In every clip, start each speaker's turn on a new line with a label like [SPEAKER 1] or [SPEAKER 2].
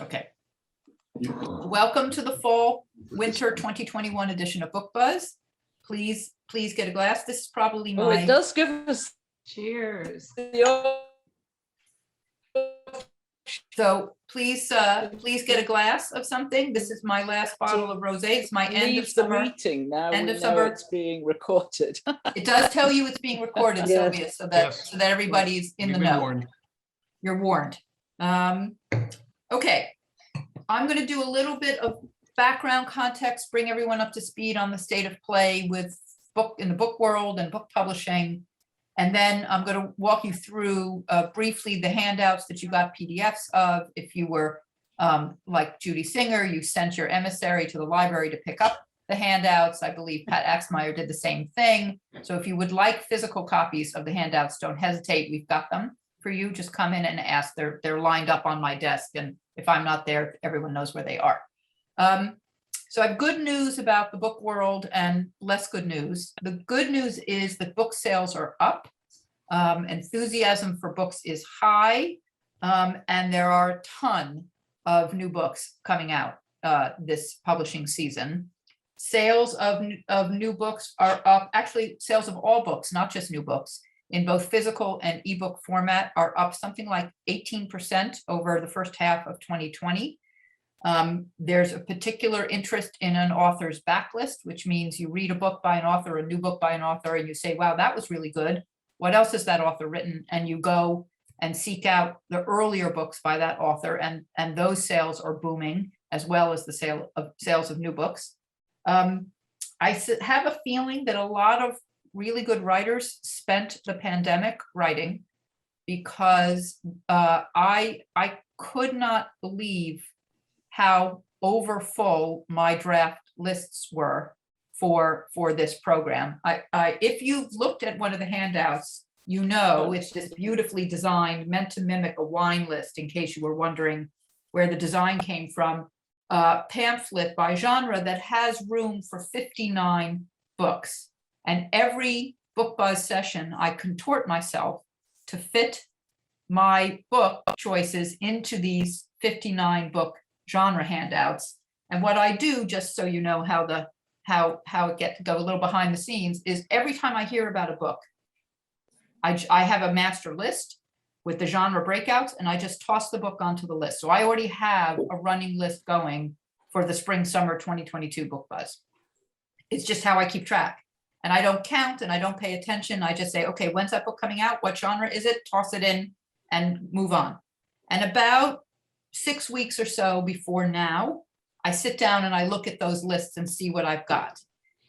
[SPEAKER 1] Okay. Welcome to the fall winter 2021 edition of Book Buzz. Please get a glass. This is probably
[SPEAKER 2] Oh, it
[SPEAKER 1] my,
[SPEAKER 2] does give us
[SPEAKER 3] Cheers.
[SPEAKER 1] so please get a glass of something. This is my last bottle of rosé. It's my end of
[SPEAKER 2] leave the
[SPEAKER 1] summer.
[SPEAKER 2] meeting now.
[SPEAKER 1] End
[SPEAKER 2] We
[SPEAKER 1] of
[SPEAKER 2] know
[SPEAKER 1] summer.
[SPEAKER 2] it's being recorded.
[SPEAKER 1] It does tell you it's being recorded,
[SPEAKER 2] Yes.
[SPEAKER 1] Sylvia, so
[SPEAKER 4] Yes.
[SPEAKER 1] that everybody's in the
[SPEAKER 4] We've been
[SPEAKER 1] know.
[SPEAKER 4] warned.
[SPEAKER 1] You're warned. Okay, I'm going to do a little bit of background context, bring everyone up to speed on the state of play with in the book world and book publishing. And then I'm going to walk you through briefly the handouts that you got PDFs of. If you were like Judy Singer, you sent your emissary to the library to pick up the handouts. I believe Pat Axmeyer did the same thing. So if you would like physical copies of the handouts, don't hesitate. We've got them for you. Just come in and ask. They're lined up on my desk. And if I'm not there, everyone knows where they are. So I have good news about the book world and less good news. The good news is that book sales are up. Enthusiasm for books is high. And there are a ton of new books coming out this publishing season. Sales of new books are up. Actually, sales of all books, not just new books, in both physical and ebook format are up something like 18% over the first half of 2020. There's a particular interest in an author's backlist, which means you read a book by an author, a new book by an author, and you say, wow, that was really good. What else has that author written? And you go and seek out the earlier books by that author, and those sales are booming, as well as the sales of new books. I have a feeling that a lot of really good writers spent the pandemic writing, because I could not believe how overfull my draft lists were for this program. If you've looked at one of the handouts, you know it's this beautifully designed, meant to mimic a wine list, in case you were wondering where the design came from, pamphlet by genre that has room for 59 books. And every Book Buzz session, I contort myself to fit my book choices into these 59 book genre handouts. And what I do, just so you know how it gets to go a little behind the scenes, is every time I hear about a book, I have a master list with the genre breakouts, and I just toss the book onto the list. So I already have a running list going for the spring summer 2022 Book Buzz. It's just how I keep track. And I don't count and I don't pay attention. I just say, okay, when's that book coming out? What genre is it? Toss it in and move on. And about 6 weeks or so before now, I sit down and I look at those lists and see what I've got.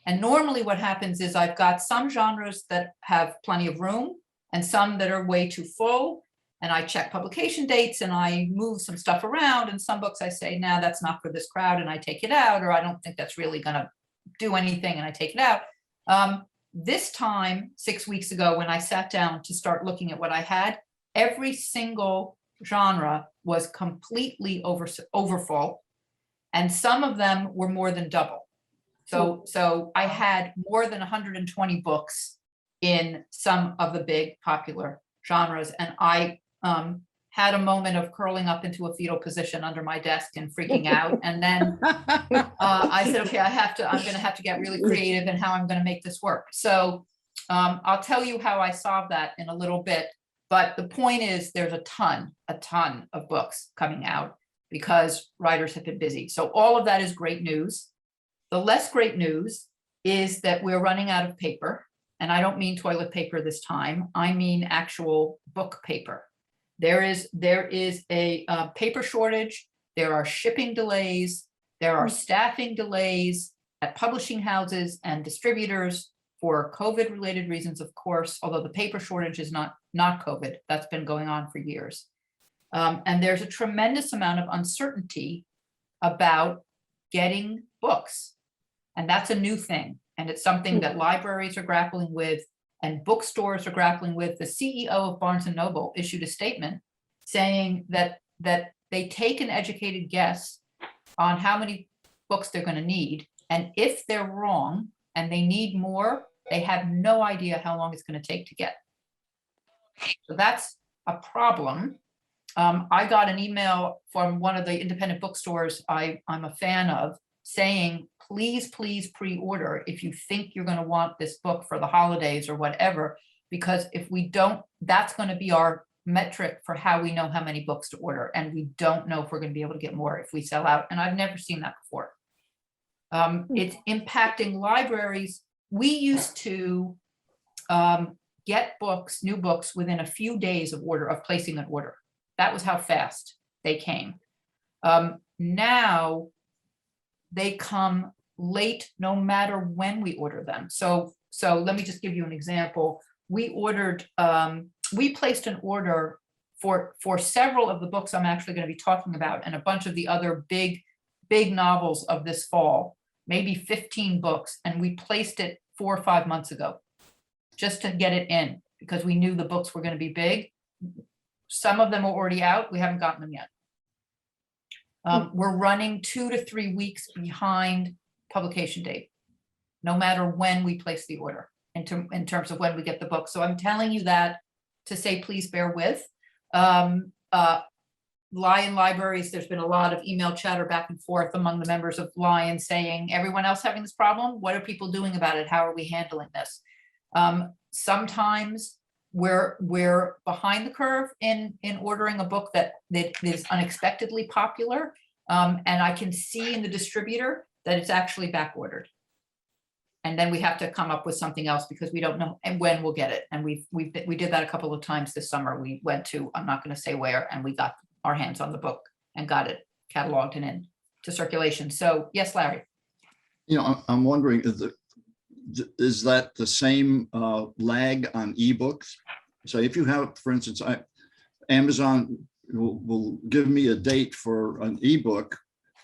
[SPEAKER 1] And normally what happens is I've got some genres that have plenty of room and some that are way too full. And I check publication dates and I move some stuff around. And some books I say, nah, that's not for this crowd, and I take it out, or I don't think that's really gonna do anything, and I take it out. This time, 6 weeks ago, when I sat down to start looking at what I had, every single genre was completely overfull, and some of them were more than double. So I had more than 120 books in some of the big popular genres, and I had a moment of curling up into a fetal position under my desk and freaking out. And then I said, okay, I'm gonna have to get really creative in how I'm gonna make this work. So I'll tell you how I solved that in a little bit. But the point is, there's a ton of books coming out because writers have been busy. So all of that is great news. The less great news is that we're running out of paper. And I don't mean toilet paper this time. I mean actual book paper. There is a paper shortage. There are shipping delays. There are staffing delays at publishing houses and distributors for COVID-related reasons, of course, although the paper shortage is not COVID. That's been going on for years. And there's a tremendous amount of uncertainty about getting books. And that's a new thing. And it's something that libraries are grappling with and bookstores are grappling with. The CEO of Barnes & Noble issued a statement saying that they take an educated guess on how many books they're going to need. And if they're wrong and they need more, they have no idea how long it's going to take to get. So that's a problem. I got an email from one of the independent bookstores I'm a fan of saying, please pre-order if you think you're going to want this book for the holidays or whatever, because if we don't, that's going to be our metric for how we know how many books to order. And we don't know if we're going to be able to get more if we sell out. And I've never seen that before. It's impacting libraries. We used to get books, new books, within a few days of placing an order. That was how fast they came. Now they come late no matter when we order them. So let me just give you an example. We placed an order for several of the books I'm actually going to be talking about, and a bunch of the other big novels of this fall, maybe 15 books, and we placed it 4 or 5 months ago just to get it in, because we knew the books were going to be big. Some of them are already out. We haven't gotten them yet. We're running 2 to 3 weeks behind publication date, no matter when we place the order in terms of when we get the book. So I'm telling you that to say, please bear with. Lion Libraries, there's been a lot of email chatter back and forth among the members of Lion saying, everyone else having this problem? What are people doing about it? How are we handling this? Sometimes we're behind the curve in ordering a book that is unexpectedly popular. And I can see in the distributor that it's actually back ordered. And then we have to come up with something else because we don't know and when we'll get it. And we did that a couple of times this summer. We went to, I'm not going to say where, and we got our hands on the book and got it cataloged and into circulation. So yes, Larry.
[SPEAKER 3] I'm wondering, is that the same lag on ebooks? So if you have, for instance, Amazon will give me a date for an ebook,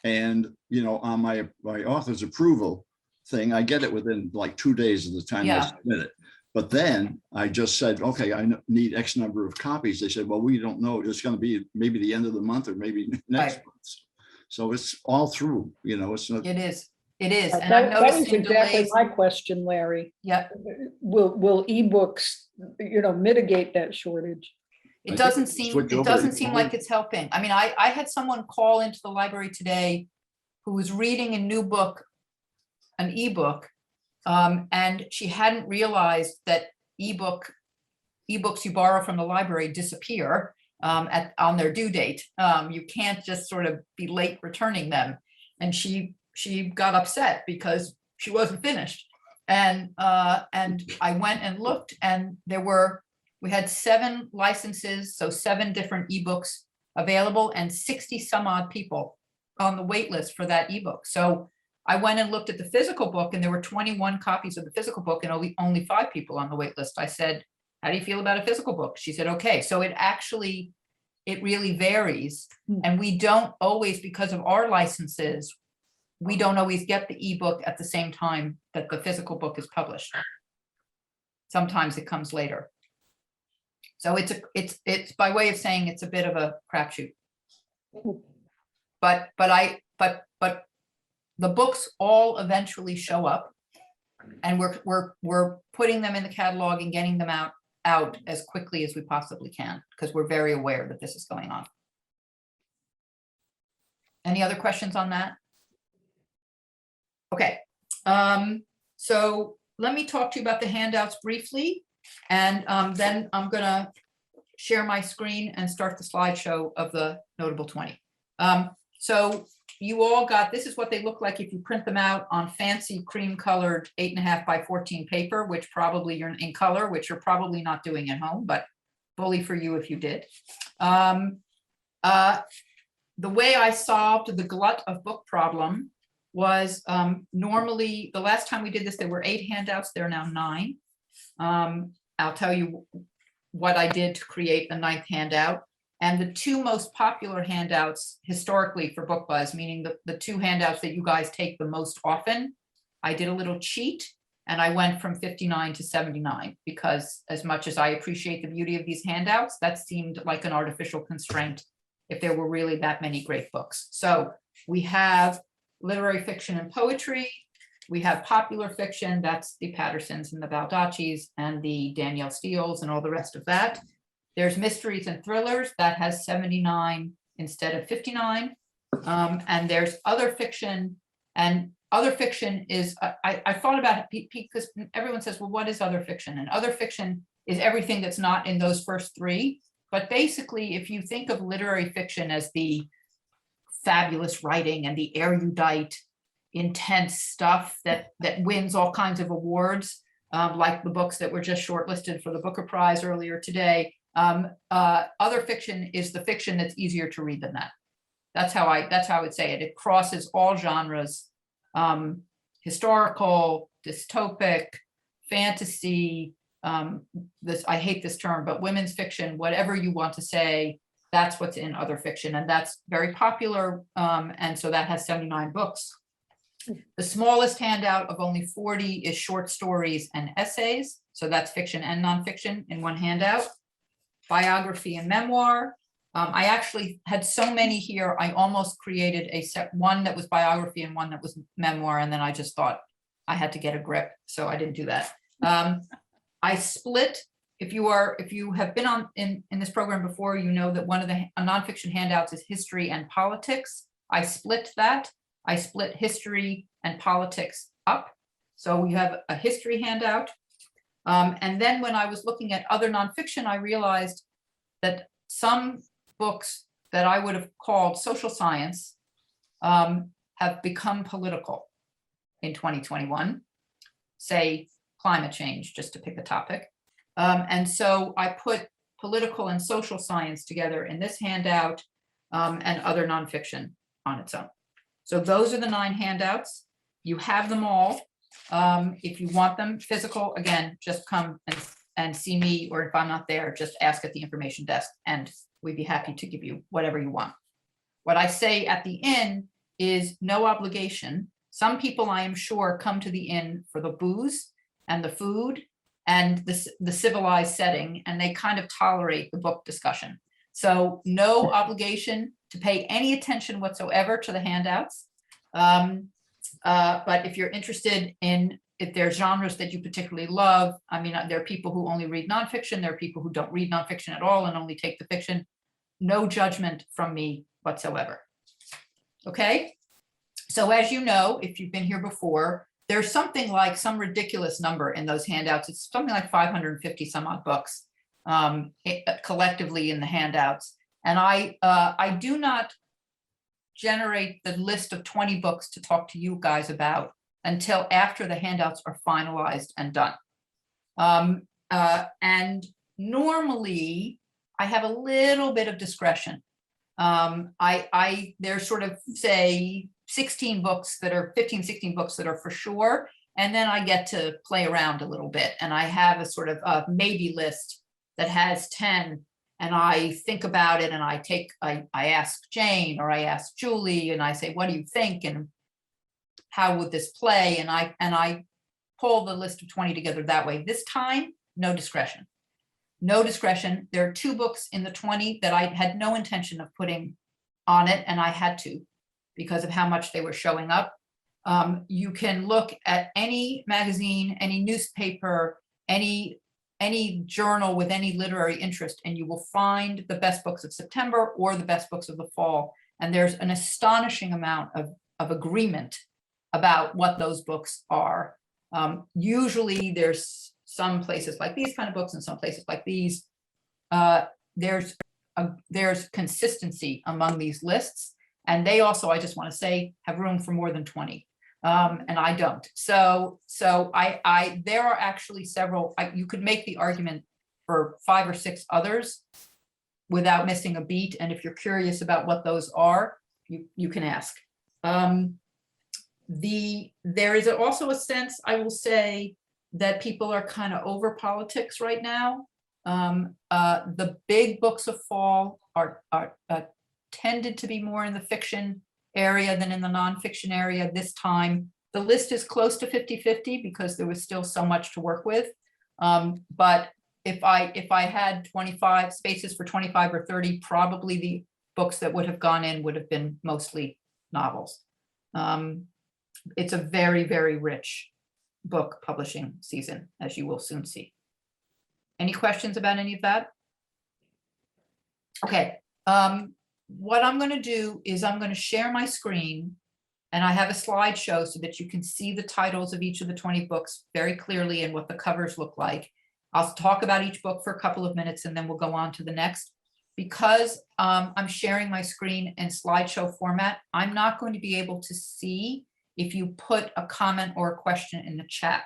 [SPEAKER 3] and on my author's approval thing, I get it within like 2 days of the time I submit it. But then I just said, okay, I need X number of copies. They said, well, we don't know. It's going to be maybe the end of the month or maybe next month. So it's all through, it's not.
[SPEAKER 1] It is. And
[SPEAKER 2] That
[SPEAKER 1] I'm noticing
[SPEAKER 2] was exactly
[SPEAKER 1] delays.
[SPEAKER 2] my question, Larry.
[SPEAKER 1] Yeah.
[SPEAKER 2] Will ebooks, mitigate that shortage?
[SPEAKER 1] It doesn't seem like it's helping. I mean, I had someone call into the library today who was reading a new book, an ebook, and she hadn't realized that ebooks you borrow from the library disappear on their due date. You can't just sort of be late returning them. And she got upset because she wasn't finished. And I went and looked, and we had 7 licenses, so 7 different ebooks available, and 60 some odd people on the wait list for that ebook. So I went and looked at the physical book, and there were 21 copies of the physical book and only 5 people on the wait list. I said, how do you feel about a physical book? She said, okay. So it really varies. And we don't always, because of our licenses, we don't always get the ebook at the same time that the physical book is published. Sometimes it comes later. So it's by way of saying it's a bit of a crapshoot. But the books all eventually show up, and we're putting them in the catalog and getting them out as quickly as we possibly can, because we're very aware that this is going on. Any other questions on that? Okay, so let me talk to you about the handouts briefly, and then I'm gonna share my screen and start the slideshow of the Notable 20. So you all got, this is what they look like if you print them out on fancy cream colored 8.5 by 14 paper, which probably you're in color, which you're probably not doing at home, but bully for you if you did. The way I solved the glut of book problem was normally, the last time we did this, there were 8 handouts, there are now 9. I'll tell you what I did to create a 9th handout. And the 2 most popular handouts historically for Book Buzz, meaning the 2 handouts that you guys take the most often, I did a little cheat and I went from 59 to 79, because as much as I appreciate the beauty of these handouts, that seemed like an artificial constraint if there were really that many great books. So we have literary fiction and poetry. We have popular fiction, that's the Pattersons and the Baldaccis and the Danielle Steeles and all the rest of that. There's mysteries and thrillers that has 79 instead of 59. And there's other fiction, and other fiction is, I thought about it because everyone says, well, what is other fiction? And other fiction is everything that's not in those first three. But basically, if you think of literary fiction as the fabulous writing and the erudite, intense stuff that wins all kinds of awards, like the books that were just shortlisted for the Booker Prize earlier today, other fiction is the fiction that's easier to read than that. That's how I would say it. It crosses all genres, historical, dystopic, fantasy, I hate this term, but women's fiction, whatever you want to say, that's what's in other fiction. And that's very popular. And so that has 79 books. The smallest handout of only 40 is short stories and essays. So that's fiction and nonfiction in one handout. Biography and memoir. I actually had so many here, I almost created a set, one that was biography and one that was memoir. And then I just thought I had to get a grip. So I didn't do that. I split, if you have been on in this program before, you know that one of the nonfiction handouts is history and politics. I split that. I split history and politics up. So we have a history handout. And then when I was looking at other nonfiction, I realized that some books that I would have called social science have become political in 2021, say climate change, just to pick a topic. And so I put political and social science together in this handout, and other nonfiction on its own. So those are the 9 handouts. You have them all. If you want them physical, again, just come and see me, or if I'm not there, just ask at the information desk and we'd be happy to give you whatever you want. What I say at the inn is no obligation. Some people, I am sure, come to the inn for the booze and the food and the civilized setting, and they kind of tolerate the book discussion. So no obligation to pay any attention whatsoever to the handouts. But if you're interested in, if there's genres that you particularly love, I mean, there are people who only read nonfiction, there are people who don't read nonfiction at all and only take the fiction. No judgment from me whatsoever. Okay, so as you know, if you've been here before, there's something like some ridiculous number in those handouts. It's something like 550 some odd books collectively in the handouts. And I do not generate the list of 20 books to talk to you guys about until after the handouts are finalized and done. And normally I have a little bit of discretion. There's sort of, say, 16 books that are 15, 16 books that are for sure. And then I get to play around a little bit. And I have a sort of a maybe list that has 10. And I think about it and I ask Jane or I ask Julie and I say, what do you think? And how would this play? And I pull the list of 20 together that way. This time, no discretion. No discretion. There are 2 books in the 20 that I had no intention of putting on it, and I had to because of how much they were showing up. You can look at any magazine, any newspaper, any journal with any literary interest, and you will find the best books of September or the best books of the fall. And there's an astonishing amount of agreement about what those books are. Usually there's some places like these kind of books and some places like these. There's consistency among these lists. And they also, I just want to say, have room for more than 20. And I don't. So there are actually several, you could make the argument for 5 or 6 others without missing a beat. And if you're curious about what those are, you can ask. There is also a sense, I will say, that people are kind of over politics right now. The big books of fall are tended to be more in the fiction area than in the nonfiction area this time. The list is close to 50-50 because there was still so much to work with. But if I had 25 spaces for 25 or 30, probably the books that would have gone in would have been mostly novels. It's a very, very rich book publishing season, as you will soon see. Any questions about any of that? Okay, what I'm gonna do is I'm gonna share my screen, and I have a slideshow so that you can see the titles of each of the 20 books very clearly and what the covers look like. I'll talk about each book for a couple of minutes and then we'll go on to the next. Because I'm sharing my screen in slideshow format, I'm not going to be able to see if you put a comment or a question in the chat,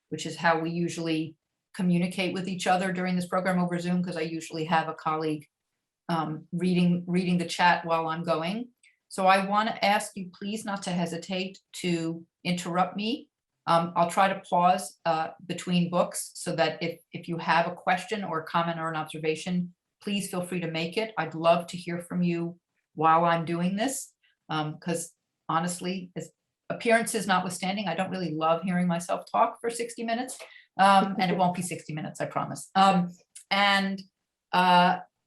[SPEAKER 1] which is how we usually communicate with each other during this program over Zoom, because I usually have a colleague reading the chat while I'm going. So I want to ask you please not to hesitate to interrupt me. I'll try to pause between books so that if you have a question or a comment or an observation, please feel free to make it. I'd love to hear from you while I'm doing this, because honestly, as appearances notwithstanding, I don't really love hearing myself talk for 60 minutes, and it won't be 60 minutes, I promise.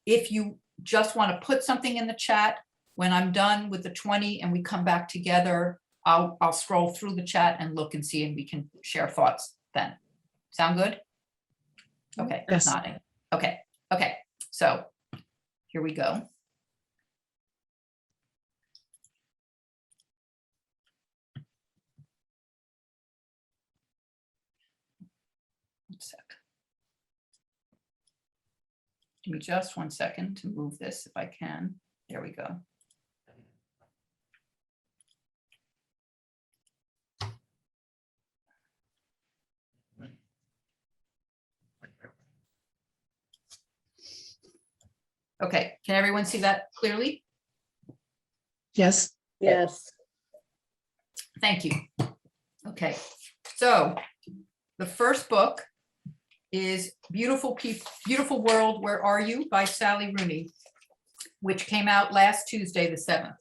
[SPEAKER 1] If you just want to put something in the chat, when I'm done with the 20 and we come back together, I'll scroll through the chat and look and see, and we can share thoughts then. Sound good? Okay,
[SPEAKER 4] Yes.
[SPEAKER 1] nodding. Okay, okay. So here we go. One sec. Give me just 1 second to move this if I can. There we go. Okay, can everyone see that clearly?
[SPEAKER 4] Yes.
[SPEAKER 2] Yes.
[SPEAKER 1] Thank you. Okay, so the first book is Beautiful World, Where Are You? By Sally Rooney, which came out last Tuesday, the 7th.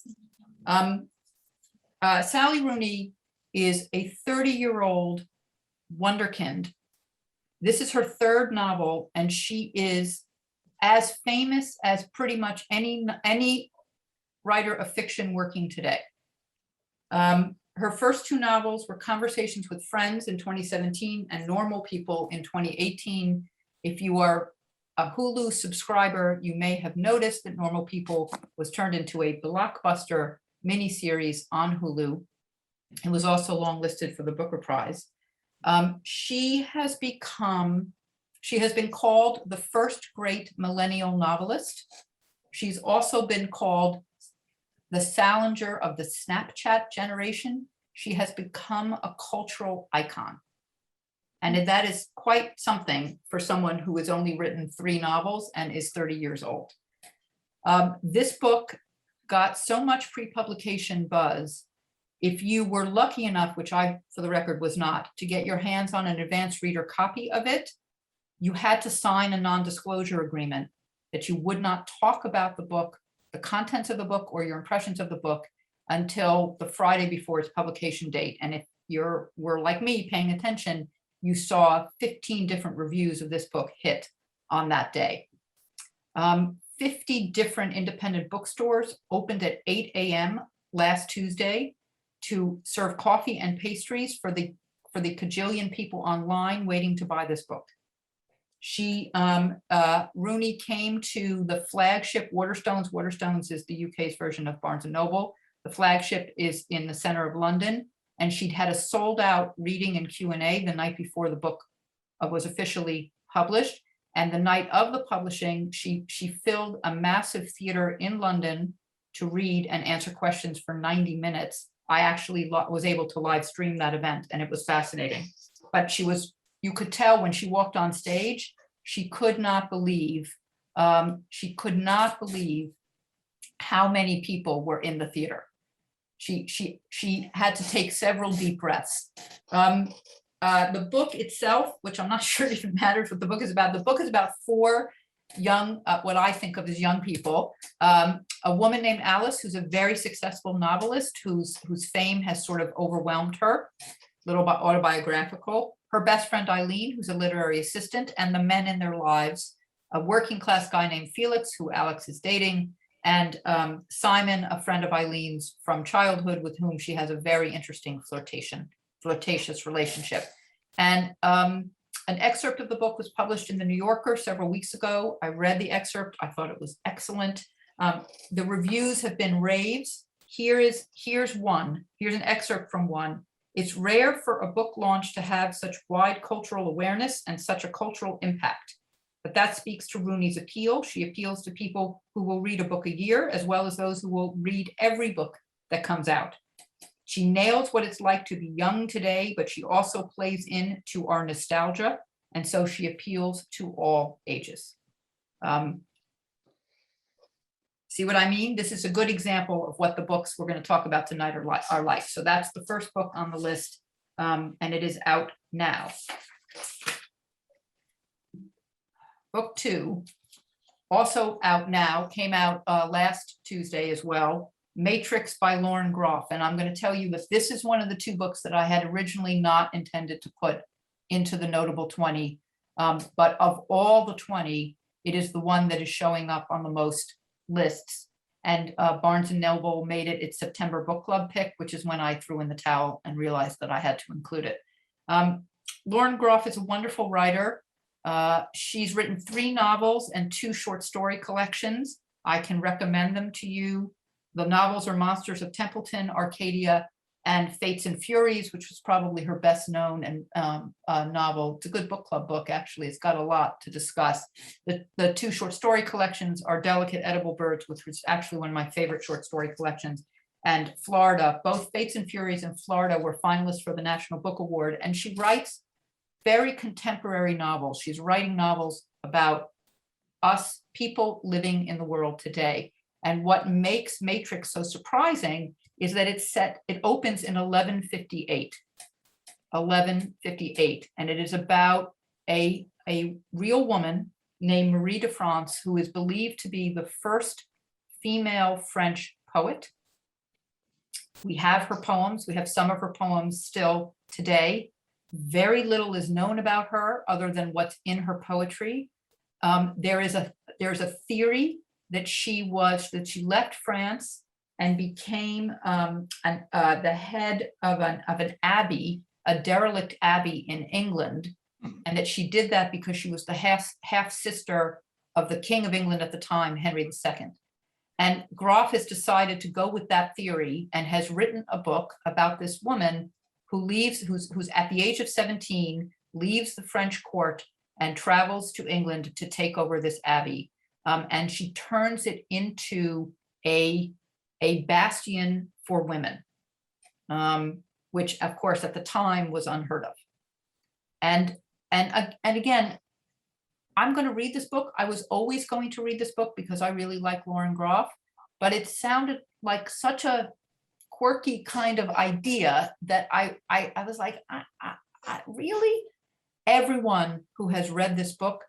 [SPEAKER 1] Sally Rooney is a 30-year-old wonderkind. This is her third novel, and she is as famous as pretty much any writer of fiction working today. Her first two novels were Conversations with Friends in 2017 and Normal People in 2018. If you are a Hulu subscriber, you may have noticed that Normal People was turned into a blockbuster miniseries on Hulu. It was also longlisted for the Booker Prize. She has been called the first great millennial novelist. She's also been called the Salinger of the Snapchat generation. She has become a cultural icon. And that is quite something for someone who has only written 3 novels and is 30 years old. This book got so much pre-publication buzz. If you were lucky enough, which I, for the record, was not, to get your hands on an advanced reader copy of it, you had to sign a non-disclosure agreement that you would not talk about the book, the contents of the book, or your impressions of the book until the Friday before its publication date. And if you were like me paying attention, you saw 15 different reviews of this book hit on that day. 50 different independent bookstores opened at 8 a.m. last Tuesday to serve coffee and pastries for the cajillion people online waiting to buy this book. Rooney came to the flagship Waterstones. Waterstones is the UK's version of Barnes & Noble. The flagship is in the center of London, and she'd had a sold out reading and Q&A the night before the book was officially published. And the night of the publishing, she filled a massive theater in London to read and answer questions for 90 minutes. I actually was able to live stream that event, and it was fascinating. But you could tell when she walked on stage, she could not believe how many people were in the theater. She had to take several deep breaths. The book itself, which I'm not sure even matters what the book is about 4 young, what I think of as young people. A woman named Alice, who's a very successful novelist, whose fame has sort of overwhelmed her, little autobiographical. Her best friend Eileen, who's a literary assistant, and the men in their lives, a working class guy named Felix, who Alex is dating, and Simon, a friend of Eileen's from childhood, with whom she has a very interesting flirtatious relationship. And An excerpt of the book was published in the New Yorker several weeks ago. I read the excerpt. I thought it was excellent. The reviews have been raves. Here's one. Here's an excerpt from one. It's rare for a book launch to have such wide cultural awareness and such a cultural impact. But that speaks to Rooney's appeal. She appeals to people who will read a book a year, as well as those who will read every book that comes out. She nails what it's like to be young today, but she also plays into our nostalgia. And so she appeals to all ages. See what I mean? This is a good example of what the books we're going to talk about tonight are like. So that's the first book on the list, and it is out now. Book 2, also out now, came out last Tuesday as well, Matrix by Lauren Groff. And I'm going to tell you that this is one of the 2 books that I had originally not intended to put into the notable 20. But of all the 20, it is the one that is showing up on the most lists. And Barnes & Noble made it its September book club pick, which is when I threw in the towel and realized that I had to include it. Lauren Groff is a wonderful writer. She's written 3 novels and 2 short story collections. I can recommend them to you. The novels are Monsters of Templeton, Arcadia, and Fates and Furies, which was probably her best known and novel. It's a good book club book, actually. It's got a lot to discuss. The 2 short story collections are Delicate Edible Birds, which was actually one of my favorite short story collections, and Florida. Both Fates and Furies and Florida were finalists for the National Book Award. And she writes very contemporary novels. She's writing novels about us, people living in the world today. And what makes Matrix so surprising is that it opens in 1158, and it is about a real woman named Marie de France, who is believed to be the first female French poet. We have her poems. We have some of her poems still today. Very little is known about her other than what's in her poetry. There's a theory that she left France and became the head of an abbey, a derelict abbey in England, and that she did that because she was the half sister of the King of England at the time, Henry II. And Groff has decided to go with that theory and has written a book about this woman who's at the age of 17, leaves the French court and travels to England to take over this abbey. And she turns it into a bastion for women, which of course at the time was unheard of. And again, I'm going to read this book. I was always going to read this book because I really like Lauren Groff, but it sounded like such a quirky kind of idea that I was like, I really? Everyone who has read this book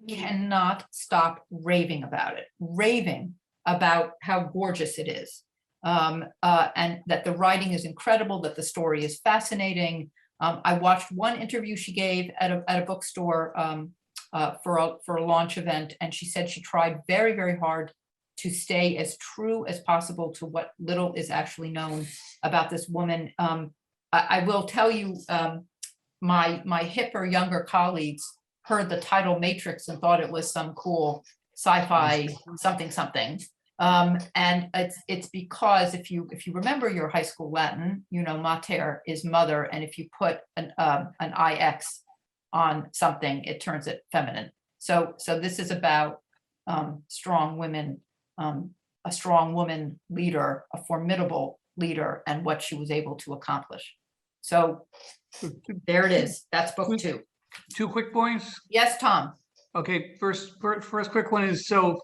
[SPEAKER 1] cannot stop raving about it, raving about how gorgeous it is, and that the writing is incredible, that the story is fascinating. I watched one interview she gave at a bookstore for a launch event, and she said she tried very, very hard to stay as true as possible to what little is actually known about this woman. I will tell you, my hipper younger colleagues heard the title Matrix and thought it was some cool sci-fi something. And it's because if you remember your high school Latin, you know mater is mother, and if you put an ix on something, it turns it feminine. So this is about strong women, a strong woman leader, a formidable leader, and what she was able to accomplish. So there it is. That's book 2.
[SPEAKER 5] 2 quick points.
[SPEAKER 1] Yes, Tom.
[SPEAKER 5] Okay, first quick one is, so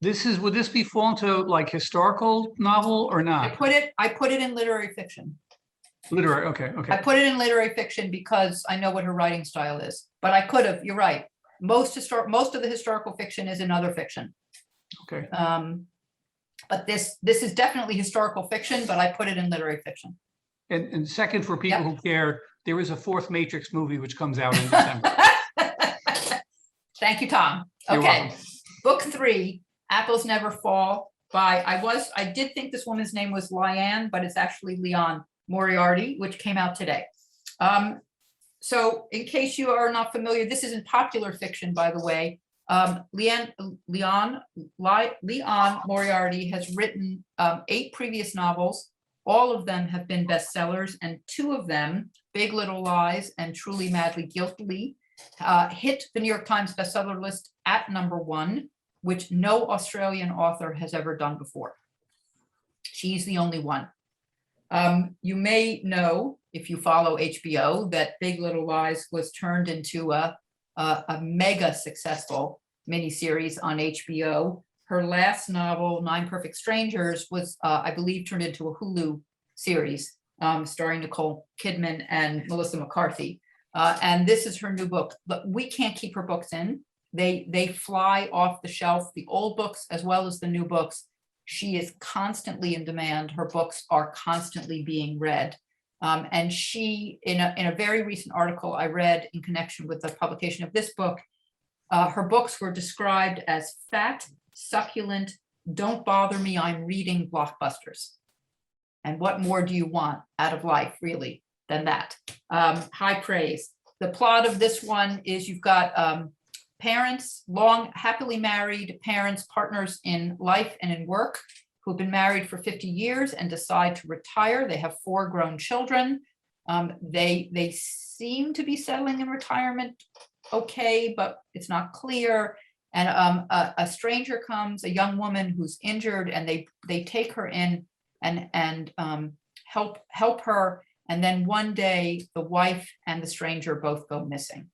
[SPEAKER 5] would this be fall into like historical novel or
[SPEAKER 1] I
[SPEAKER 5] not?
[SPEAKER 1] put it in literary fiction.
[SPEAKER 5] Literary, okay.
[SPEAKER 1] I put it in literary fiction because I know what her writing style is, but I could have, you're right. Most of the historical fiction is in other fiction.
[SPEAKER 5] Okay.
[SPEAKER 1] But this is definitely historical fiction, but I put it in literary fiction.
[SPEAKER 5] And second, for people
[SPEAKER 1] Yep.
[SPEAKER 5] who care, there is a 4th Matrix movie which comes out in December.
[SPEAKER 1] Thank you, Tom.
[SPEAKER 5] You're
[SPEAKER 1] Okay,
[SPEAKER 5] welcome.
[SPEAKER 1] book 3, Apples Never Fall by, I did think this woman's name was Liane, but it's actually Leon Moriarty, which came out today. So in case you are not familiar, this isn't popular fiction, by the way. Leon Moriarty has written 8 previous novels. All of them have been bestsellers, and 2 of them, Big Little Lies and Truly Madly Guilty, hit the New York Times bestseller list at #1, which no Australian author has ever done before. She's the only one. You may know, if you follow HBO, that Big Little Lies was turned into a mega successful miniseries on HBO. Her last novel, 9 Perfect Strangers, was, I believe, turned into a Hulu series starring Nicole Kidman and Melissa McCarthy. And this is her new book, but we can't keep her books in. They fly off the shelf, the old books as well as the new books. She is constantly in demand. Her books are constantly being read. And she, in a very recent article I read in connection with the publication of this book, her books were described as fat, succulent, don't bother me, I'm reading blockbusters. And what more do you want out of life, really, than that? High praise. The plot of this one is you've got parents, happily married parents, partners in life and in work, who've been married for 50 years and decide to retire. They have 4 grown children. They seem to be settling in retirement okay, but it's not clear. And a stranger comes, a young woman who's injured, and they take her in and help her. And then one day, the wife and the stranger both go missing,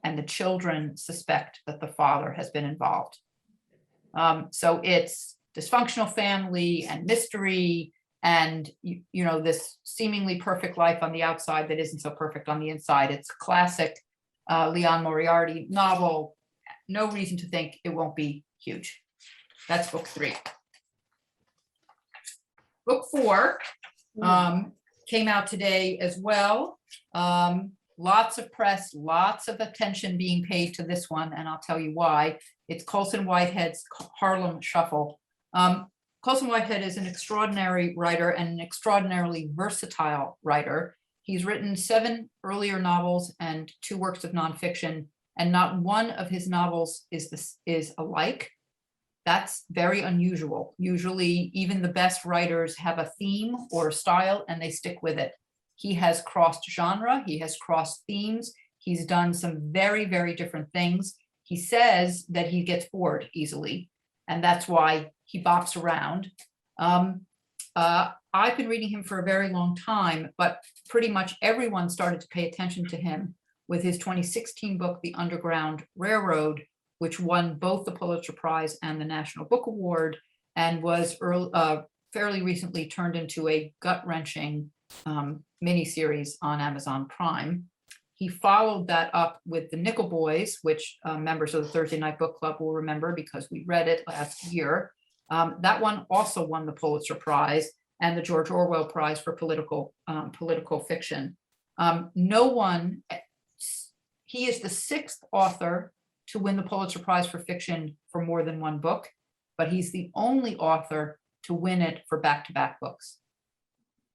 [SPEAKER 1] and the children suspect that the father has been involved. So it's dysfunctional family and mystery, and you know, this seemingly perfect life on the outside that isn't so perfect on the inside. It's a classic Leon Moriarty novel. No reason to think it won't be huge. That's book 3. Book 4 came out today as well. Lots of press, lots of attention being paid to this one, and I'll tell you why. It's Colson Whitehead's Harlem Shuffle. Colson Whitehead is an extraordinary writer and an extraordinarily versatile writer. He's written 7 earlier novels and 2 works of nonfiction, and not one of his novels is alike. That's very unusual. Usually, even the best writers have a theme or a style and they stick with it. He has crossed genre, he has crossed themes, he's done some very, very different things. He says that he gets bored easily, and that's why he bops around. I've been reading him for a very long time, but pretty much everyone started to pay attention to him with his 2016 book, The Underground Railroad, which won both the Pulitzer Prize and the National Book Award, and was fairly recently turned into a gut-wrenching miniseries on Amazon Prime. He followed that up with The Nickel Boys, which members of the Thursday Night Book Club will remember because we read it last year. That one also won the Pulitzer Prize and the George Orwell Prize for political fiction. He is the 6th author to win the Pulitzer Prize for fiction for more than one book, but he's the only author to win it for back-to-back books.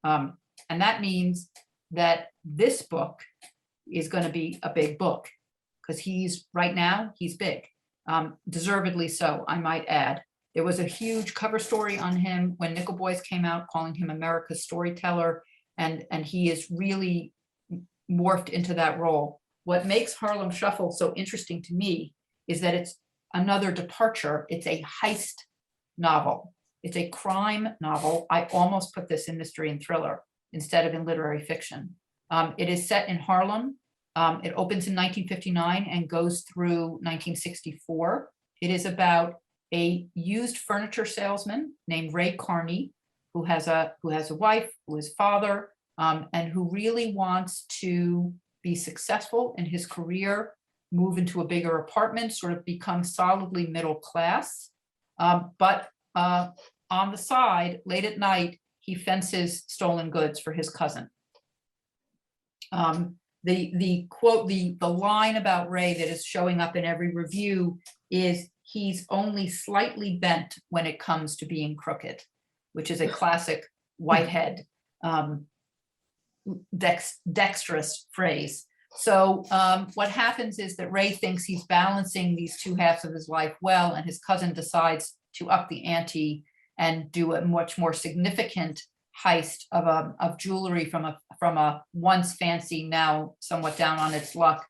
[SPEAKER 1] And that means that this book is going to be a big book because right now he's big, deservedly so, I might add. There was a huge cover story on him when Nickel Boys came out, calling him America's storyteller, and he is really morphed into that role. What makes Harlem Shuffle so interesting to me is that it's another departure. It's a heist novel. It's a crime novel. I almost put this in mystery and thriller instead of in literary fiction. It is set in Harlem. It opens in 1959 and goes through 1964. It is about a used furniture salesman named Ray Carney, who has a wife, who is father, and who really wants to be successful in his career, move into a bigger apartment, sort of become solidly middle class. But on the side, late at night, he fences stolen goods for his cousin. The quote, the line about Ray that is showing up in every review is, he's only slightly bent when it comes to being crooked, which is a classic Whitehead dexterous phrase. So what happens is that Ray thinks he's balancing these two halves of his life well, and his cousin decides to up the ante and do a much more significant heist of jewelry from a once fancy, now somewhat down on its luck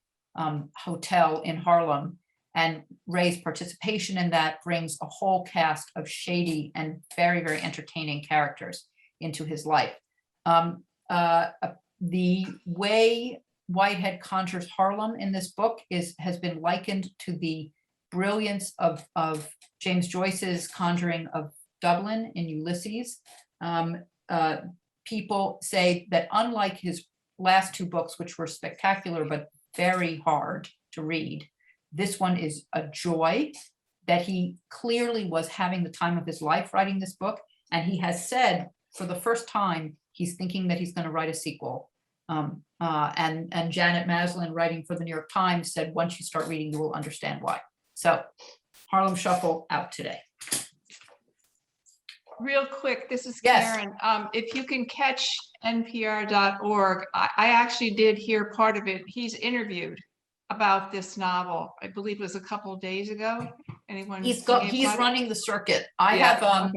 [SPEAKER 1] hotel in Harlem. And Ray's participation in that brings a whole cast of shady and very, very entertaining characters into his life. The way Whitehead conjures Harlem in this book has been likened to the brilliance of James Joyce's conjuring of Dublin in Ulysses. People say that unlike his last two books, which were spectacular but very hard to read, this one is a joy, that he clearly was having the time of his life writing this book. And he has said for the first time, he's thinking that he's going to write a sequel. And Janet Maslin, writing for the New York Times, said, once you start reading, you will understand why. So Harlem Shuffle out today.
[SPEAKER 4] Real quick, this is
[SPEAKER 1] Yes.
[SPEAKER 4] Karen. If you can catch npr.org, I actually did hear part of it. He's interviewed about this novel. I believe it was a couple of days ago. Anyone?
[SPEAKER 1] He's
[SPEAKER 4] any of
[SPEAKER 1] running the circuit. I
[SPEAKER 4] Yeah,
[SPEAKER 1] have,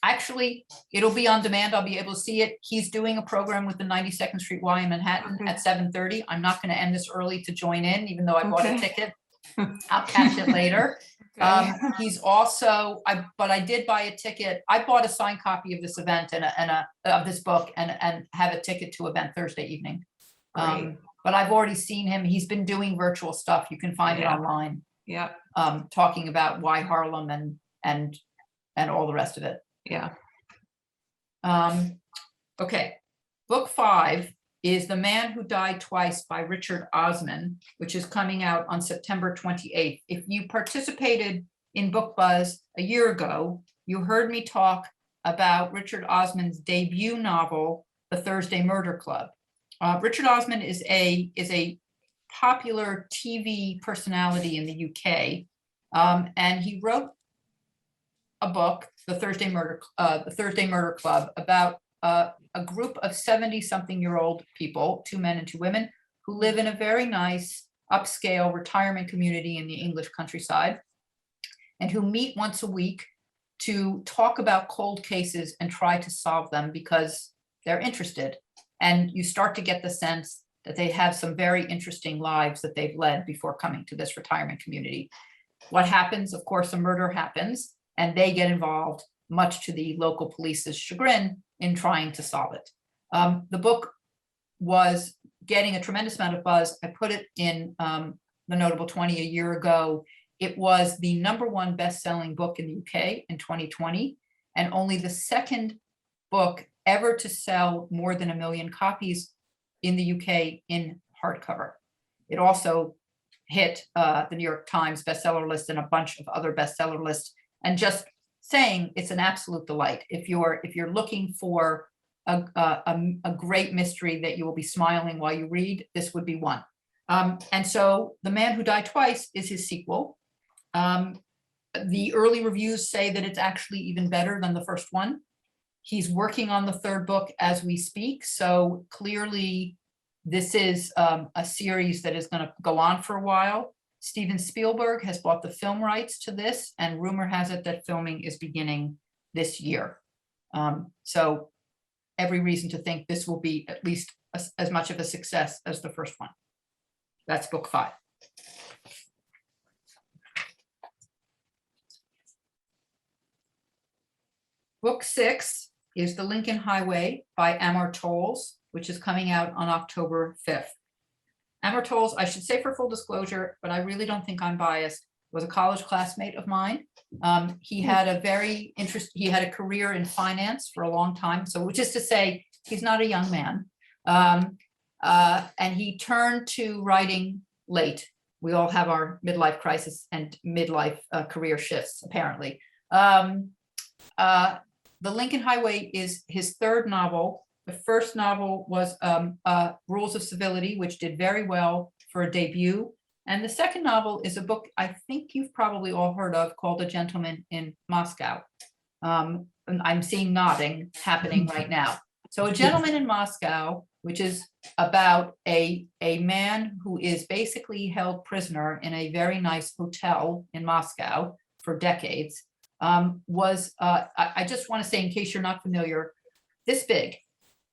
[SPEAKER 1] actually, it'll be on demand. I'll be able to see it. He's doing a program with the 92nd Street Y in Manhattan
[SPEAKER 4] Okay.
[SPEAKER 1] at 7:30. I'm not going to end this early to join in, even though I bought a
[SPEAKER 4] Okay.
[SPEAKER 1] ticket. I'll catch it later.
[SPEAKER 4] Okay.
[SPEAKER 1] He's also, but I did buy a ticket. I bought a signed copy of this event of this book and have a ticket to event Thursday evening.
[SPEAKER 4] Great.
[SPEAKER 1] But I've already seen him. He's been doing virtual stuff. You can find it
[SPEAKER 4] Yeah.
[SPEAKER 1] online,
[SPEAKER 4] Yeah,
[SPEAKER 1] talking about why Harlem and all the rest of it.
[SPEAKER 4] yeah.
[SPEAKER 1] Okay, book 5 is The Man Who Died Twice by Richard Osman, which is coming out on September 28th. If you participated in Book Buzz a year ago, you heard me talk about Richard Osman's debut novel, The Thursday Murder Club. Richard Osman is a popular TV personality in the UK, and he wrote a book, The Thursday Murder Club, about a group of 70-something-year-old people, 2 men and 2 women, who live in a very nice upscale retirement community in the English countryside, and who meet once a week to talk about cold cases and try to solve them because they're interested. And you start to get the sense that they have some very interesting lives that they've led before coming to this retirement community. What happens? Of course, a murder happens, and they get involved, much to the local police's chagrin, in trying to solve it. The book was getting a tremendous amount of buzz. I put it in the Notable 20 a year ago. It was the #1 best-selling book in the UK in 2020, and only the second book ever to sell more than 1 million copies in the UK in hardcover. It also hit the New York Times bestseller list and a bunch of other bestseller lists. And just saying, it's an absolute delight. If you're looking for a great mystery that you will be smiling while you read, this would be one. And so The Man Who Died Twice is his sequel. The early reviews say that it's actually even better than the first one. He's working on the 3rd book as we speak. So clearly this is a series that is going to go on for a while. Steven Spielberg has bought the film rights to this, and rumor has it that filming is beginning this year. So every reason to think this will be at least as much of a success as the first one. That's book 5. Book 6 is The Lincoln Highway by Amor Towles, which is coming out on October 5th. Amor Towles, I should say for full disclosure, but I really don't think I'm biased, was a college classmate of mine. He had a career in finance for a long time. So which is to say, he's not a young man. And he turned to writing late. We all have our midlife crisis and midlife career shifts, apparently. The Lincoln Highway is his 3rd novel. The first novel was Rules of Civility, which did very well for a debut. And the second novel is a book I think you've probably all heard of called A Gentleman in Moscow. And I'm seeing nodding happening right now. So A Gentleman in Moscow which is about a man who is basically held prisoner in a very nice hotel in Moscow for decades. I just want to say, in case you're not familiar, this big,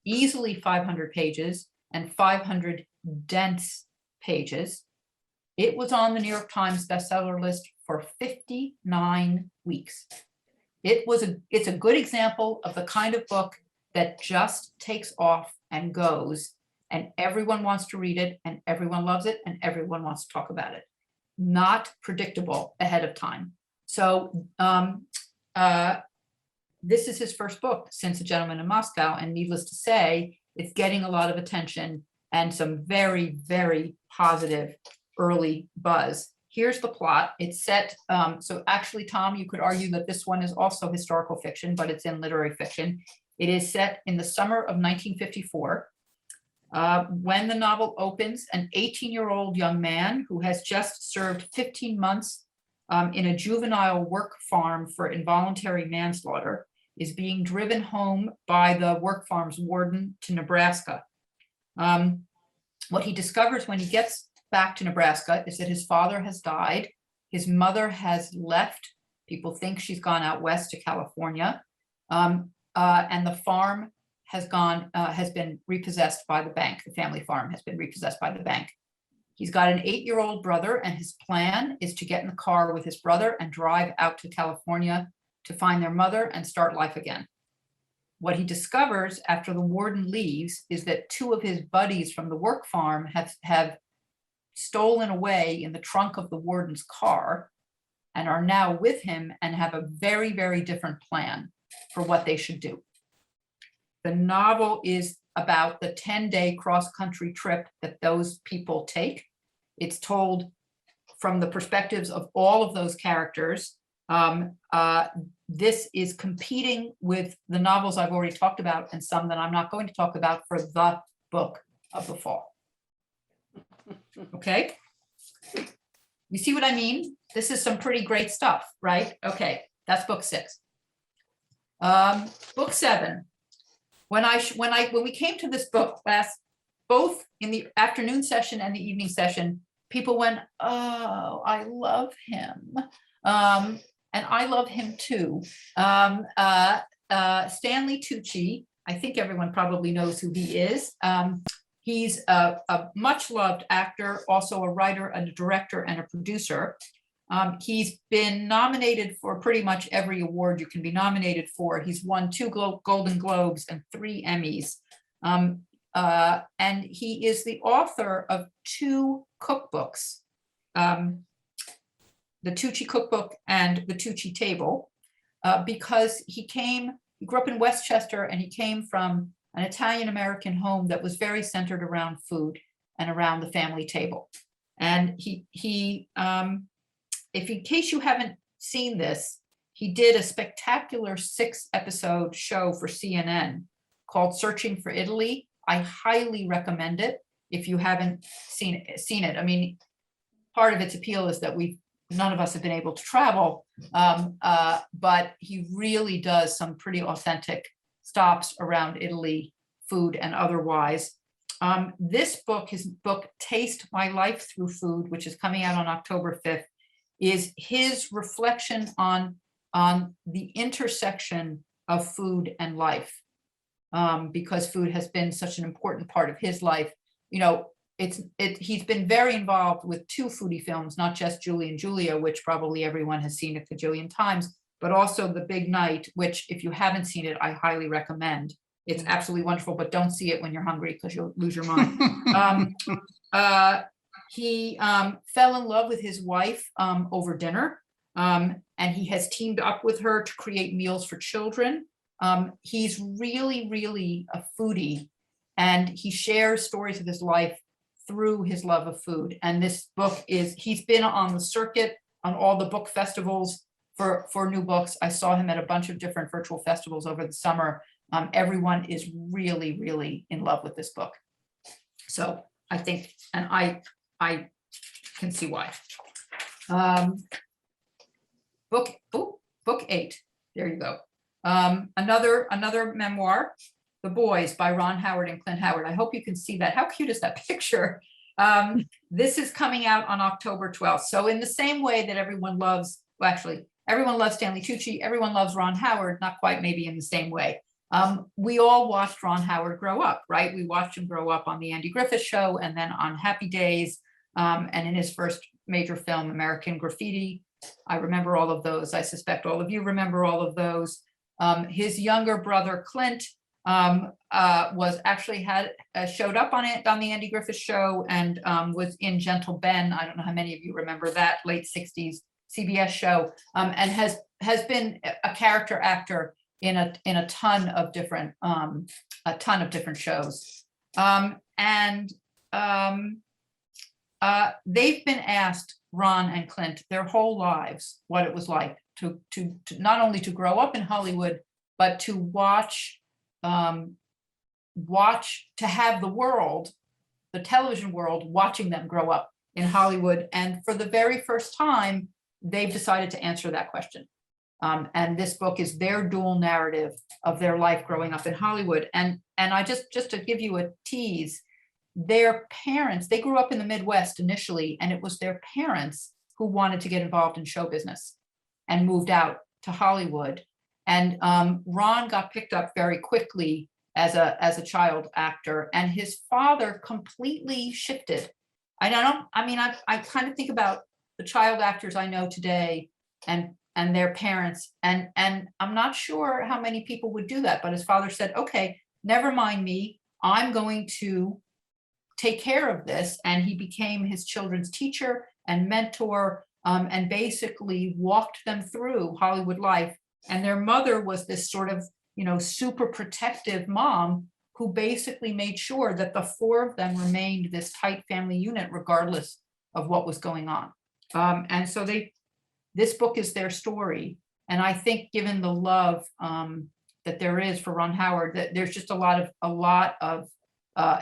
[SPEAKER 1] easily 500 pages and 500 dense pages. It was on the New York Times bestseller list for 59 weeks. It's a good example of the kind of book that just takes off and goes, and everyone wants to read it, and everyone loves it, and everyone wants to talk about it. Not predictable ahead of time. So this is his first book since A Gentleman in Moscow, and needless to say, it's getting a lot of attention and some very, very positive early buzz. Here's the plot. It's set, so actually, Tom, you could argue that this one is also historical fiction, but it's in literary fiction. It is set in the summer of 1954. When the novel opens, an 18-year-old young man who has just served 15 months in a juvenile work farm for involuntary manslaughter is being driven home by the work farm's warden to Nebraska. What he discovers when he gets back to Nebraska is that his father has died. His mother has left. People think she's gone out west to California. And the farm has been repossessed by the bank. The family farm has been repossessed by the bank. He's got an 8-year-old brother, and his plan is to get in the car with his brother and drive out to California to find their mother and start life again. What he discovers after the warden leaves is that 2 of his buddies from the work farm have stolen away in the trunk of the warden's car and are now with him and have a very, very different plan for what they should do. The novel is about the 10-day cross-country trip that those people take. It's told from the perspectives of all of those characters. This is competing with the novels I've already talked about and some that I'm not going to talk about for the book of the fall. Okay, you see what I mean? This is some pretty great stuff, right? Okay, that's book 6. Book 7. When we came to this book last, both in the afternoon session and the evening session, people went, "Oh, I love him," and I love him too. Stanley Tucci. I think everyone probably knows who he is. He's a much loved actor, also a writer and a director and a producer. He's been nominated for pretty much every award you can be nominated for. He's won 2 Golden Globes and 3 Emmys. And he is the author of 2 cookbooks, the Tucci Cookbook and the Tucci Table, because he grew up in Westchester, and he came from an Italian-American home that was very centered around food and around the family table. And if in case you haven't seen this, he did a spectacular 6-episode show for CNN called Searching for Italy. I highly recommend it if you haven't seen it. I mean, part of its appeal is that none of us have been able to travel, but he really does some pretty authentic stops around Italy, food and otherwise. This book, his book, Taste My Life Through Food, which is coming out on October 5th, is his reflection on the intersection of food and life, because food has been such an important part of his life. You know, he's been very involved with 2 foodie films, not just Julie and Julia, which probably everyone has seen a cajillion times, but also The Big Night, which if you haven't seen it, I highly recommend. It's absolutely wonderful, but don't see it when you're hungry because you'll lose your mind. He fell in love with his wife over dinner, and he has teamed up with her to create meals for children. He's really, really a foodie, and he shares stories of his life through his love of food. And this book he's been on the circuit on all the book festivals for new books. I saw him at a bunch of different virtual festivals over the summer. Everyone is really, really in love with this book. So I think, and I can see why. Book 8, there you go. Another memoir. The Boys by Ron Howard and Clint Howard. I hope you can see that. How cute is that picture? This is coming out on October 12th. So in the same way that everyone loves, well, actually, everyone loves Stanley Tucci, everyone loves Ron Howard, not quite maybe in the same way. We all watched Ron Howard grow up, right? We watched him grow up on the Andy Griffith Show and then on Happy Days, and in his first major film, American Graffiti. I remember all of those. I suspect all of you remember all of those. His younger brother, Clint, was actually showed up on the Andy Griffith Show and was in Gentle Ben. I don't know how many of you remember that late 60s CBS show, and has been a character actor in a ton of different shows. They've been asked, Ron and Clint, their whole lives what it was like to not only to grow up in Hollywood, but to watch to have the world, the television world, watching them grow up in Hollywood. And for the very first time, they've decided to answer that question. And this book is their dual narrative of their life growing up in Hollywood. And I just to give you a tease, their parents, they grew up in the Midwest initially, and it was their parents who wanted to get involved in show business and moved out to Hollywood. And Ron got picked up very quickly as a child actor, and his father completely shifted. I kind of think about the child actors I know today and their parents, and I'm not sure how many people would do that, but his father said, okay, never mind me, I'm going to take care of this. And he became his children's teacher and mentor, and basically walked them through Hollywood life. And their mother was this sort of, super protective mom who basically made sure that the four of them remained this tight family unit, regardless of what was going on. And so this book is their story. And I think given the love that there is for Ron Howard, that there's just a lot of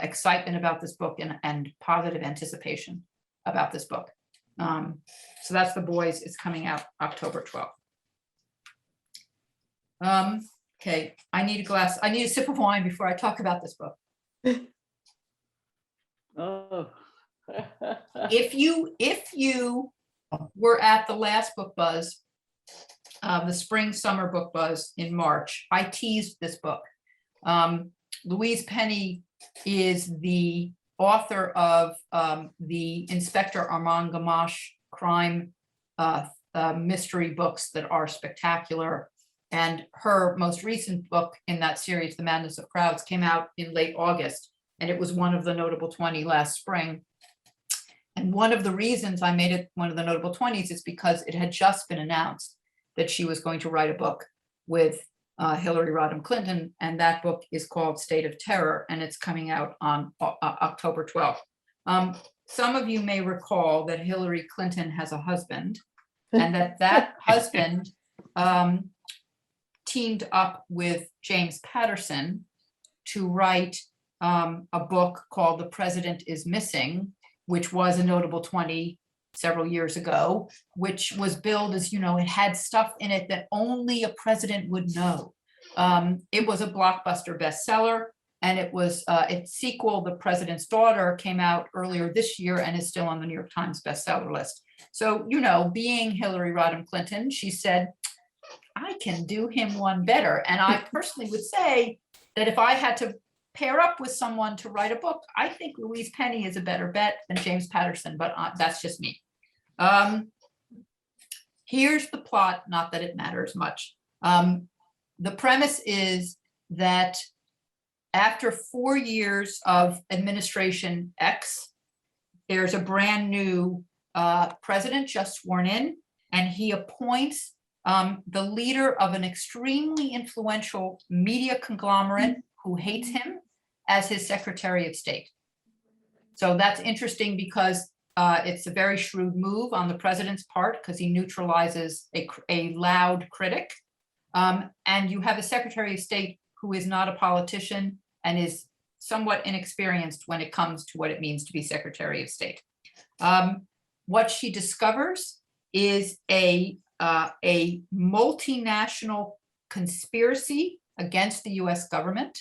[SPEAKER 1] excitement about this book and positive anticipation about this book. So that's The Boys. It's coming out October 12th. Okay, I need a sip of wine before I talk about this book.
[SPEAKER 2] Oh.
[SPEAKER 1] If you were at the last book buzz, the spring summer book buzz in March, I teased this book. Louise Penny is the author of the Inspector Armand Gamache crime mystery books that are spectacular. And her most recent book in that series, The Madness of Crowds, came out in late August, and it was one of the notable 20 last spring. And one of the reasons I made it one of the notable 20s is because it had just been announced that she was going to write a book with Hillary Rodham Clinton, and that book is called State of Terror, and it's coming out on October 12th. Some of you may recall that Hillary Clinton has a husband, and that husband teamed up with James Patterson to write a book called The President is Missing, which was a notable 20 several years ago, which was billed as, it had stuff in it that only a president would know. It was a blockbuster bestseller, and it was its sequel, The President's Daughter, came out earlier this year and is still on the New York Times bestseller list. So, being Hillary Rodham Clinton, she said, I can do him one better. And I personally would say that if I had to pair up with someone to write a book, I think Louise Penny is a better bet than James Patterson, but that's just me. Here's the plot, not that it matters much. The premise is that after 4 years of administration X, there's a brand new president just sworn in, and he appoints the leader of an extremely influential media conglomerate who hates him as his Secretary of State. So that's interesting because it's a very shrewd move on the president's part, because he neutralizes a loud critic. And you have a Secretary of State who is not a politician and is somewhat inexperienced when it comes to what it means to be Secretary of State. What she discovers is a multinational conspiracy against the US government.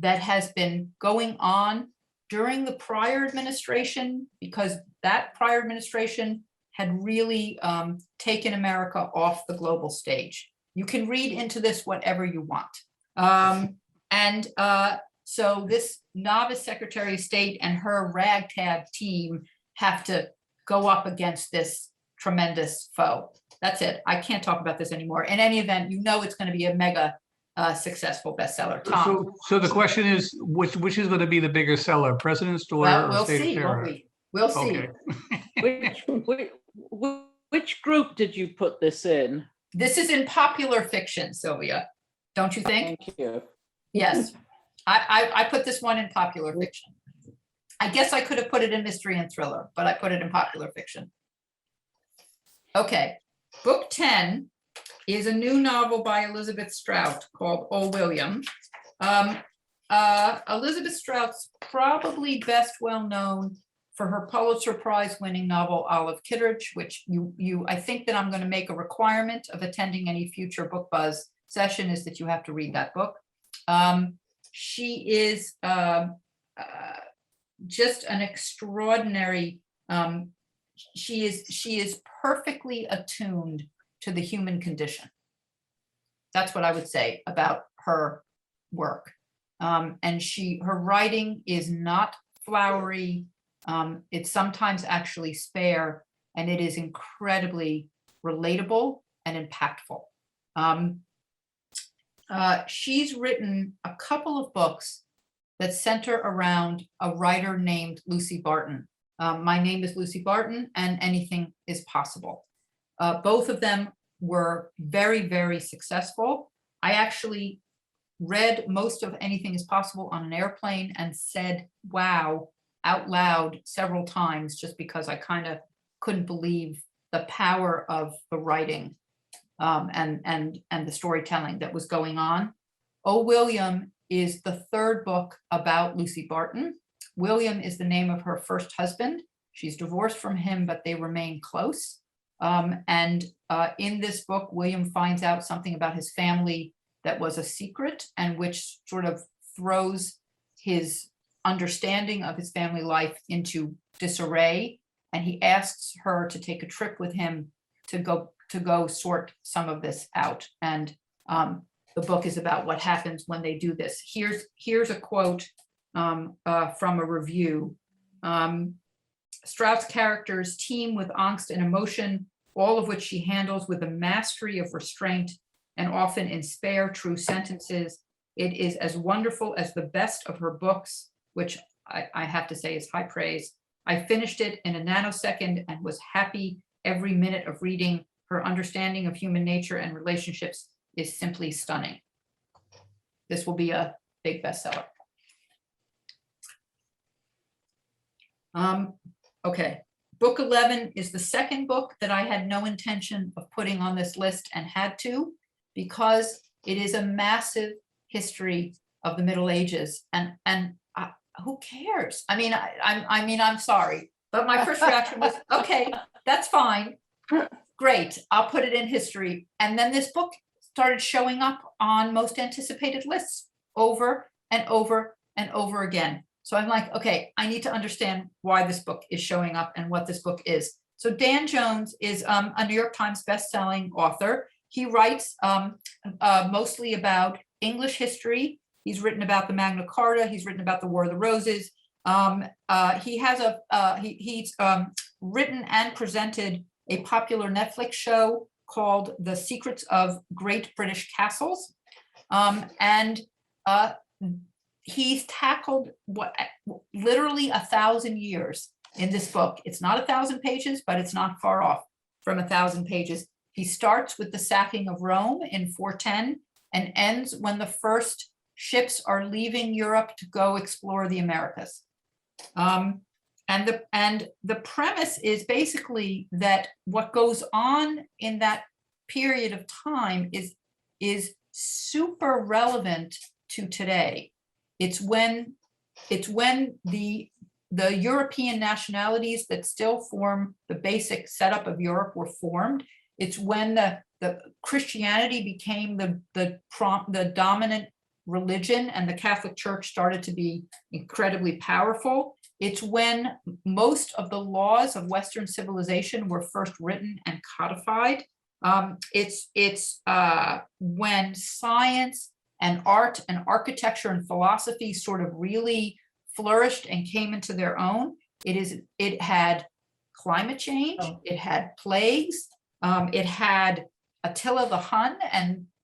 [SPEAKER 1] that has been going on during the prior administration, because that prior administration had really taken America off the global stage. You can read into this whatever you want. So this novice Secretary of State and her ragtag team have to go up against this tremendous foe. That's it. I can't talk about this anymore. In any event, you know it's going to be a mega successful bestseller. Tom?
[SPEAKER 5] So the question is, which is going to be the bigger seller, President's Daughter
[SPEAKER 1] Well,
[SPEAKER 5] or
[SPEAKER 1] we'll
[SPEAKER 5] State of
[SPEAKER 1] see, won't
[SPEAKER 5] Terror?
[SPEAKER 1] we? We'll see.
[SPEAKER 5] Okay.
[SPEAKER 6] Which group did you put this in?
[SPEAKER 1] This is in popular fiction, Sylvia. Don't you think?
[SPEAKER 6] Thank you.
[SPEAKER 1] Yes. I put this one in popular fiction. I guess I could have put it in mystery and thriller, but I put it in popular fiction. Okay, book 10 is a new novel by Elizabeth Strout called Oh, William. Elizabeth Strout's probably best well known for her Pulitzer Prize winning novel Olive Kitteridge, which I think that I'm going to make a requirement of attending any future Book Buzz session is that you have to read that book. She is just an extraordinary, she is perfectly attuned to the human condition. That's what I would say about her work. And her writing is not flowery. It's sometimes actually spare, and it is incredibly relatable and impactful. She's written a couple of books that center around a writer named Lucy Barton. My Name is Lucy Barton and Anything is Possible. Both of them were very, very successful. I actually read most of Anything is Possible on an airplane and said, wow, out loud several times, just because I kind of couldn't believe the power of the writing and the storytelling that was going on. Oh, William is the third book about Lucy Barton. William is the name of her first husband. She's divorced from him, but they remain close. In this book, William finds out something about his family that was a secret, and which sort of throws his understanding of his family life into disarray. And he asks her to take a trip with him to go sort some of this out. And the book is about what happens when they do this. Here's a quote from a review. Strout's characters teem with angst and emotion, all of which she handles with a mastery of restraint and often in spare, true sentences. It is as wonderful as the best of her books, which I have to say is high praise. I finished it in a nanosecond and was happy every minute of reading. Her understanding of human nature and relationships is simply stunning. This will be a big bestseller. Okay, book 11 is the second book that I had no intention of putting on this list and had to, because it is a massive history of the Middle Ages, and who cares? I mean, I'm sorry, but my first reaction was, okay, that's fine, great, I'll put it in history. And then this book started showing up on most anticipated lists over and over and over again. So I'm like, okay, I need to understand why this book is showing up and what this book is. So Dan Jones is a New York Times bestselling author. He writes mostly about English history. He's written about the Magna Carta. He's written about the War of the Roses. He's written and presented a popular Netflix show called The Secrets of Great British Castles. He's tackled what literally 1,000 years in this book. It's not 1,000 pages, but it's not far off from 1,000 pages. He starts with the sacking of Rome in 410 and ends when the first ships are leaving Europe to go explore the Americas. And the premise is basically that what goes on in that period of time is super relevant to today. It's when the European nationalities that still form the basic setup of Europe were formed. It's when the Christianity became the dominant religion and the Catholic Church started to be incredibly powerful. It's when most of the laws of Western civilization were first written and codified. It's when science and art and architecture and philosophy sort of really flourished and came into their own. It had climate change, it had plagues, it had Attila the Hun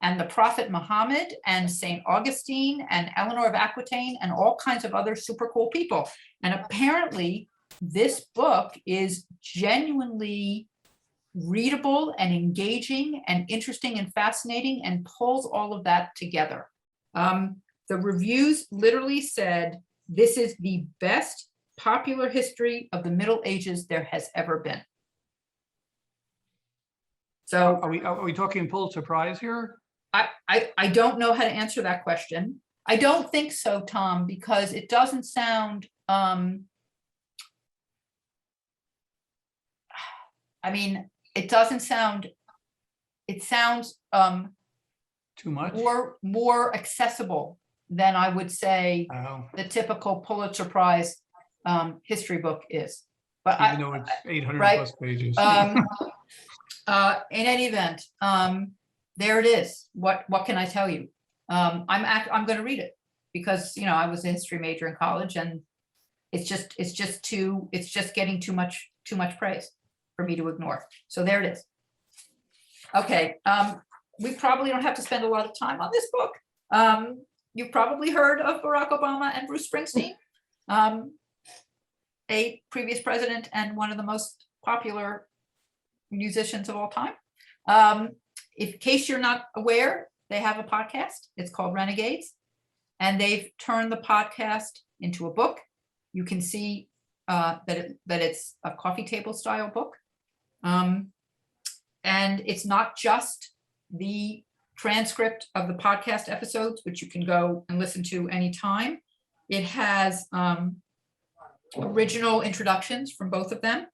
[SPEAKER 1] and the Prophet Muhammad and Saint Augustine and Eleanor of Aquitaine and all kinds of other super cool people. And apparently this book is genuinely readable and engaging and interesting and fascinating and pulls all of that together. The reviews literally said, this is the best popular history of the Middle Ages there has ever been. So
[SPEAKER 5] Are we talking Pulitzer Prize here?
[SPEAKER 1] I don't know how to answer that question. I don't think so, Tom, because it doesn't sound, I mean, it doesn't sound, it sounds
[SPEAKER 5] Too much?
[SPEAKER 1] more accessible than I would say
[SPEAKER 5] Oh,
[SPEAKER 1] the typical Pulitzer Prize history book is. But
[SPEAKER 5] even though it's 800
[SPEAKER 1] right,
[SPEAKER 5] plus pages.
[SPEAKER 1] in any event, there it is. What can I tell you? I'm going to read it because, you know, I was a history major in college, and it's just getting too much praise for me to ignore. So there it is. Okay, we probably don't have to spend a lot of time on this book. You've probably heard of Barack Obama and Bruce Springsteen, a previous president and one of the most popular musicians of all time. In case you're not aware, they have a podcast. It's called Renegades, and they've turned the podcast into a book. You can see that it's a coffee table style book. And it's not just the transcript of the podcast episodes, which you can go and listen to anytime. It has original introductions from both of them,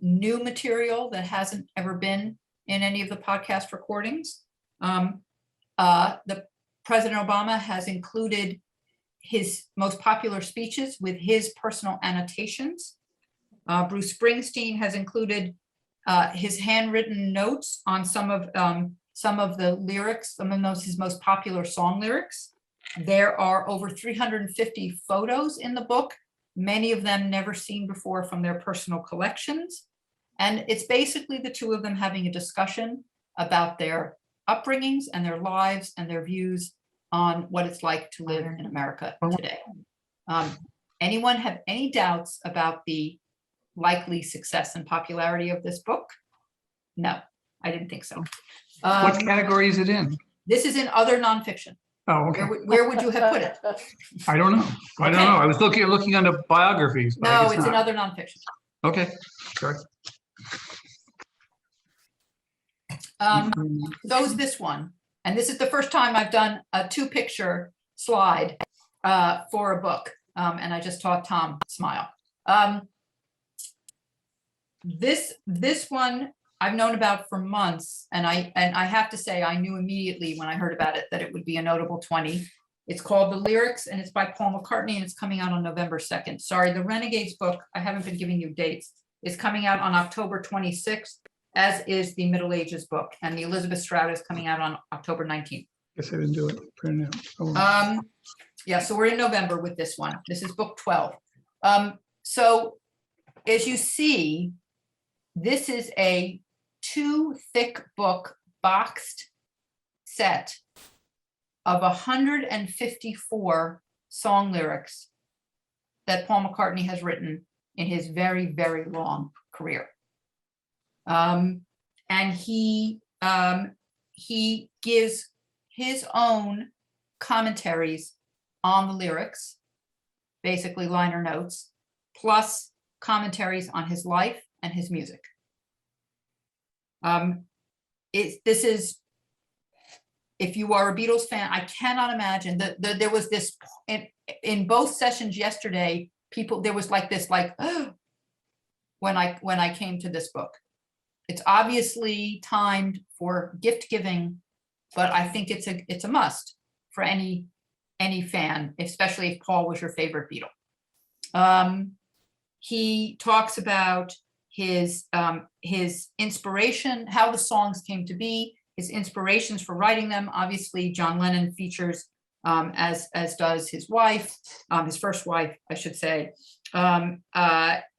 [SPEAKER 1] new material that hasn't ever been in any of the podcast recordings. The President Obama has included his most popular speeches with his personal annotations. Bruce Springsteen has included his handwritten notes on some of the lyrics, his most popular song lyrics. There are over 350 photos in the book, many of them never seen before from their personal collections. And it's basically the two of them having a discussion about their upbringings and their lives and their views on what it's like to live in America today. Anyone have any doubts about the likely success and popularity of this book? No, I didn't think so.
[SPEAKER 5] What category is it in?
[SPEAKER 1] This is in other nonfiction.
[SPEAKER 5] Oh, okay.
[SPEAKER 1] Where would you have put it?
[SPEAKER 5] I don't know. I don't know. I was looking under biographies. But I
[SPEAKER 1] No,
[SPEAKER 5] guess
[SPEAKER 1] it's in
[SPEAKER 5] not.
[SPEAKER 1] other nonfiction.
[SPEAKER 5] Okay, sorry.
[SPEAKER 1] So is this one. And this is the first time I've done a 2-picture slide for a book. And I just taught Tom smile. This one I've known about for months, and I have to say I knew immediately when I heard about it that it would be a notable 20. It's called The Lyrics, and it's by Paul McCartney, and it's coming out on November 2nd. Sorry, the Renegades book, I haven't been giving you dates, is coming out on October 26th, as is the Middle Ages book, and the Elizabeth Strout is coming out on October 19th.
[SPEAKER 5] Guess I didn't do it. Print it out. Oh, well.
[SPEAKER 1] Yeah, so we're in November with this one. This is book 12. So as you see, this is a 2-thick book boxed set of 154 song lyrics that Paul McCartney has written in his very, very long career. And he gives his own commentaries on the lyrics, basically liner notes, plus commentaries on his life and his music. This is, if you are a Beatles fan, I cannot imagine that there was this in both sessions yesterday, there was like this, like, when I came to this book. It's obviously timed for gift giving, but I think it's a must for any fan, especially if Paul was your favorite Beatle. He talks about his inspiration, how the songs came to be, his inspirations for writing them. Obviously, John Lennon features, as does his wife, his first wife, I should say.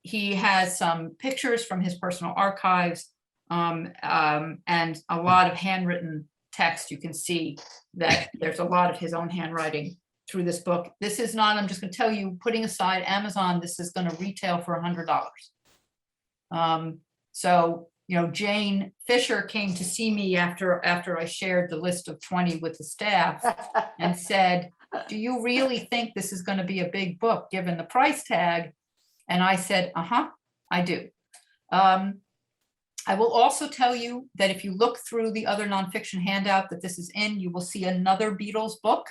[SPEAKER 1] He has some pictures from his personal archives, and a lot of handwritten text. You can see that there's a lot of his own handwriting through this book. This is not, I'm just going to tell you, putting aside Amazon, this is going to retail for $100. So, you know, Jane Fisher came to see me after I shared the list of 20 with the staff and said, do you really think this is going to be a big book given the price tag? And I said, I do. I will also tell you that if you look through the other nonfiction handout that this is in, you will see another Beatles book.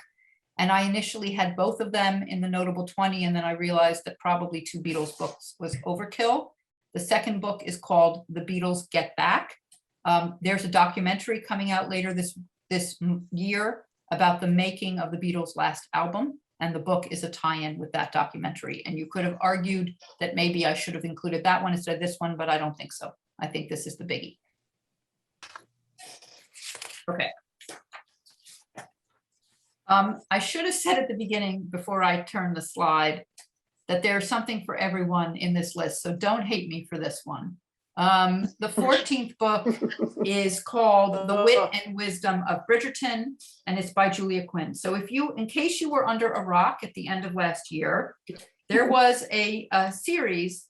[SPEAKER 1] And I initially had both of them in the notable 20, and then I realized that probably 2 Beatles books was overkill. The second book is called The Beatles Get Back. There's a documentary coming out later this year about the making of the Beatles' last album, and the book is a tie-in with that documentary. And you could have argued that maybe I should have included that one instead of this one, but I don't think so. I think this is the biggie. Okay. I should have said at the beginning, before I turn the slide, that there's something for everyone in this list, so don't hate me for this one. The 14th book is called The Wit and Wisdom of Bridgerton, and it's by Julia Quinn. So in case you were under a rock at the end of last year, there was a series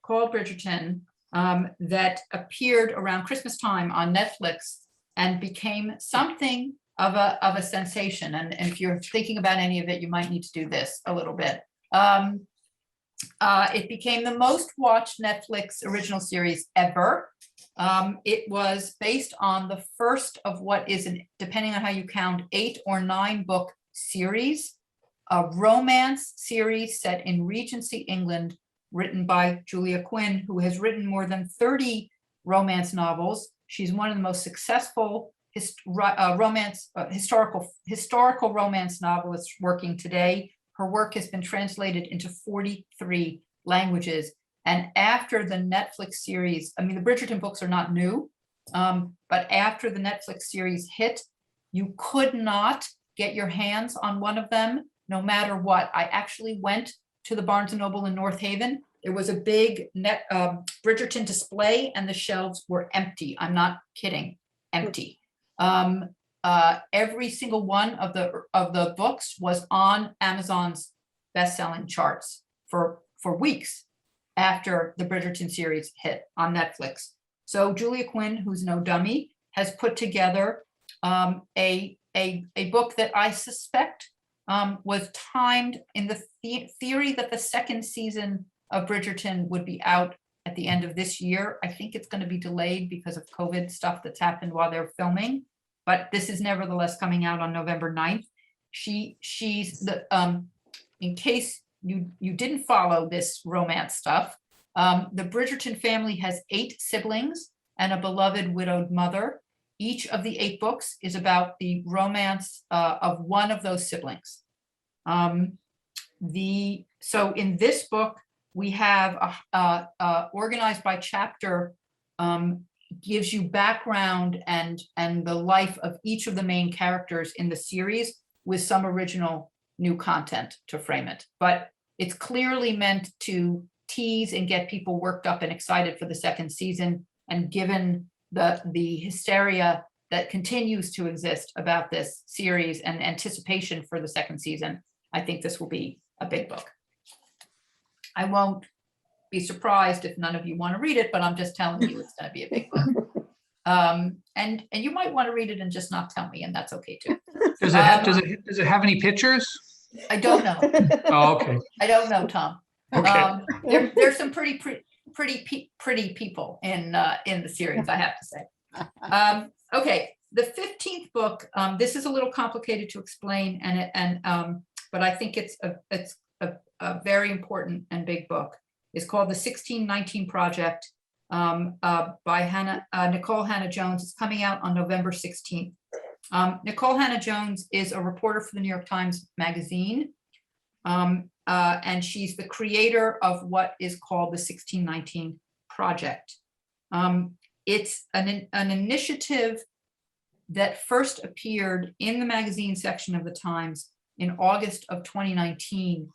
[SPEAKER 1] called Bridgerton that appeared around Christmas time on Netflix and became something of a sensation. And if you're thinking about any of it, you might need to do this a little bit. It became the most watched Netflix original series ever. It was based on the first of what is, depending on how you count, 8 or 9 book series, a romance series set in Regency England, written by Julia Quinn, who has written more than 30 romance novels. She's one of the most successful historical romance novelists working today. Her work has been translated into 43 languages. And after the Netflix series, I mean, the Bridgerton books are not new, but after the Netflix series hit, you could not get your hands on one of them, no matter what. I actually went to the Barnes & Noble in North Haven. There was a big Bridgerton display and the shelves were empty. I'm not kidding, empty. Every single one of the books was on Amazon's best-selling charts for weeks after the Bridgerton series hit on Netflix. So Julia Quinn, who's no dummy, has put together a book that I suspect was timed in the theory that the second season of Bridgerton would be out at the end of this year. I think it's going to be delayed because of COVID stuff that's happened while they're filming, but this is nevertheless coming out on November 9th. She's the, in case you didn't follow this romance stuff, the Bridgerton family has 8 siblings and a beloved widowed mother. Each of the 8 books is about the romance of one of those siblings. So in this book, we have organized by chapter, gives you background and the life of each of the main characters in the series with some original new content to frame it. But it's clearly meant to tease and get people worked up and excited for the second season. And given the hysteria that continues to exist about this series and anticipation for the second season, I think this will be a big book. I won't be surprised if none of you want to read it, but I'm just telling you it's going to be a big book. And you might want to read it and just not tell me, and that's okay too.
[SPEAKER 5] Does it have any pictures?
[SPEAKER 1] I don't know.
[SPEAKER 5] Oh, okay.
[SPEAKER 1] I don't know, Tom.
[SPEAKER 5] Okay.
[SPEAKER 1] There's some pretty people in the series, I have to say. Okay, the 15th book. This is a little complicated to explain, but I think it's a very important and big book. It's called The 1619 Project by Nicole Hannah Jones. It's coming out on November 16th. Nicole Hannah-Jones is a reporter for the New York Times Magazine. And she's the creator of what is called the 1619 Project. It's an initiative that first appeared in the magazine section of the Times in August of 2019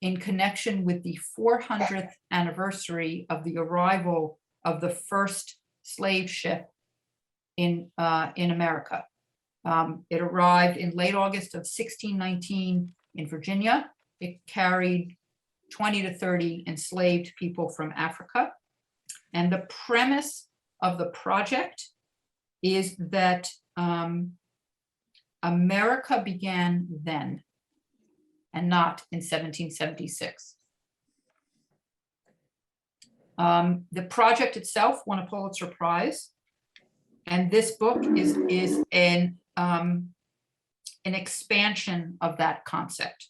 [SPEAKER 1] in connection with the 400th anniversary of the arrival of the first slave ship in America. It arrived in late August of 1619 in Virginia. It carried 20 to 30 enslaved people from Africa. And the premise of the project is that America began then and not in 1776. The project itself won a Pulitzer Prize. And this book is an expansion of that concept.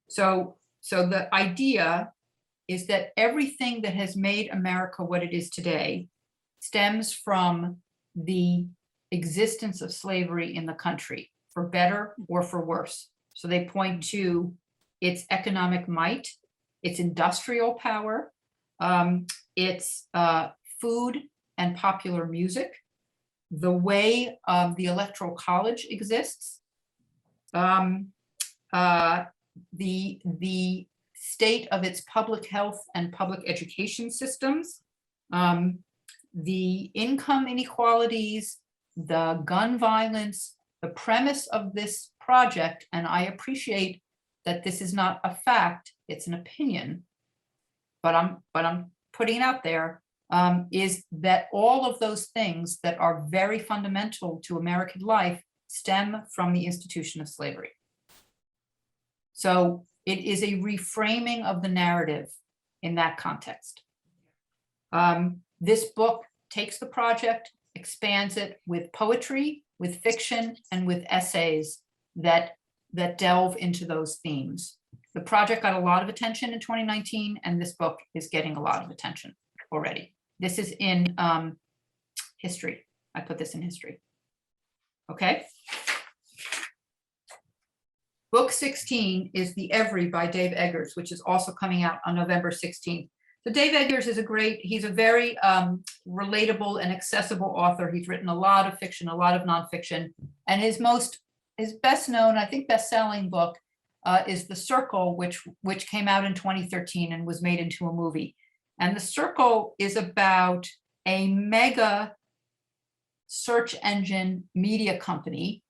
[SPEAKER 1] So the idea is that everything that has made America what it is today stems from the existence of slavery in the country, for better or for worse. So they point to its economic might, its industrial power, its food and popular music, the way the Electoral College exists, the state of its public health and public education systems, the income inequalities, the gun violence, the premise of this project, and I appreciate that this is not a fact, it's an opinion, but I'm putting it out there, is that all of those things that are very fundamental to American life stem from the institution of slavery. So it is a reframing of the narrative in that context. This book takes the project, expands it with poetry, with fiction, and with essays that delve into those themes. The project got a lot of attention in 2019, and this book is getting a lot of attention already. This is in history. I put this in history. Okay. Book 16 is The Every by Dave Eggers, which is also coming out on November 16th. So Dave Eggers is he's a very relatable and accessible author. He's written a lot of fiction, a lot of nonfiction, and his best known, I think, best-selling book is The Circle, which came out in 2013 and was made into a movie. And The Circle is about a mega search engine media company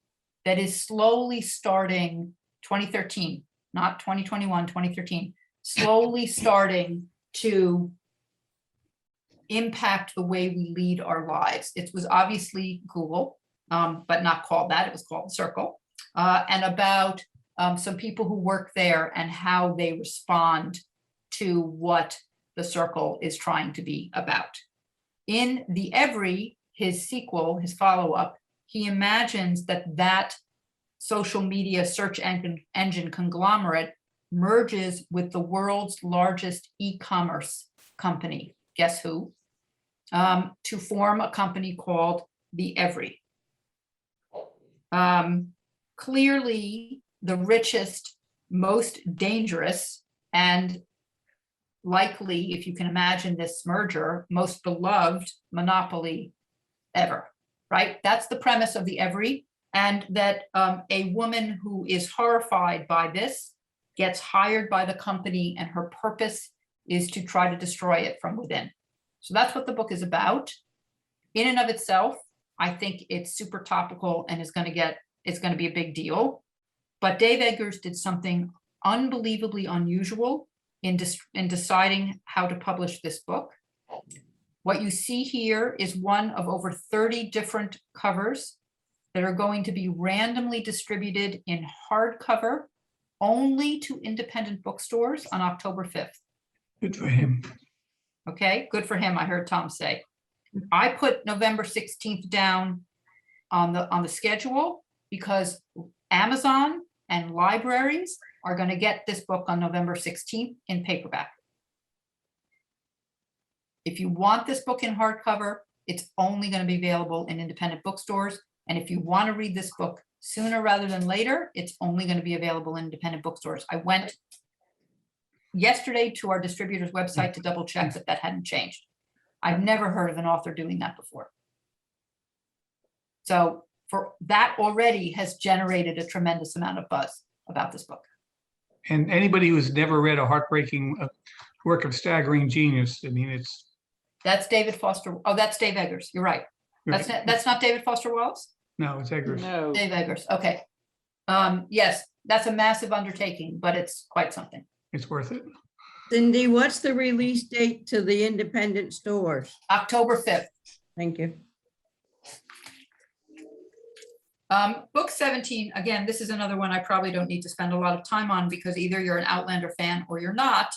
[SPEAKER 1] that is slowly starting 2013, not 2021, 2013, slowly starting to impact the way we lead our lives. It was obviously Google, but not called that. It was called The Circle, and about some people who work there and how they respond to what The Circle is trying to be about. In The Every, his sequel, his follow-up, he imagines that social media search engine conglomerate merges with the world's largest e-commerce company, guess who, to form a company called The Every. Clearly, the richest, most dangerous, and likely, if you can imagine this merger, most beloved monopoly ever, right? That's the premise of The Every, and that a woman who is horrified by this gets hired by the company, and her purpose is to try to destroy it from within. So that's what the book is about. In and of itself, I think it's super topical and it's going to be a big deal. But Dave Eggers did something unbelievably unusual in deciding how to publish this book. What you see here is one of over 30 different covers that are going to be randomly distributed in hardcover only to independent bookstores on October 5th.
[SPEAKER 5] Good for him.
[SPEAKER 1] Okay, good for him, I heard Tom say. I put November 16th down on the schedule because Amazon and libraries are going to get this book on November 16th in paperback. If you want this book in hardcover, it's only going to be available in independent bookstores. And if you want to read this book sooner rather than later, it's only going to be available in independent bookstores. I went yesterday to our distributor's website to double check that hadn't changed. I've never heard of an author doing that before. So for that already has generated a tremendous amount of buzz about this book.
[SPEAKER 5] And anybody who's never read a heartbreaking work of staggering genius, I mean, it's.
[SPEAKER 1] That's David Foster. Oh, that's Dave Eggers. You're right. That's not David Foster Wallace?
[SPEAKER 5] No, it's Eggers.
[SPEAKER 6] No.
[SPEAKER 1] Dave Eggers. Okay. Yes, that's a massive undertaking, but it's quite something.
[SPEAKER 5] It's worth it.
[SPEAKER 7] Cindy, what's the release date to the independent stores?
[SPEAKER 1] October 5th.
[SPEAKER 7] Thank you.
[SPEAKER 1] Book 17, again, this is another one I probably don't need to spend a lot of time on because either you're an Outlander fan or you're not.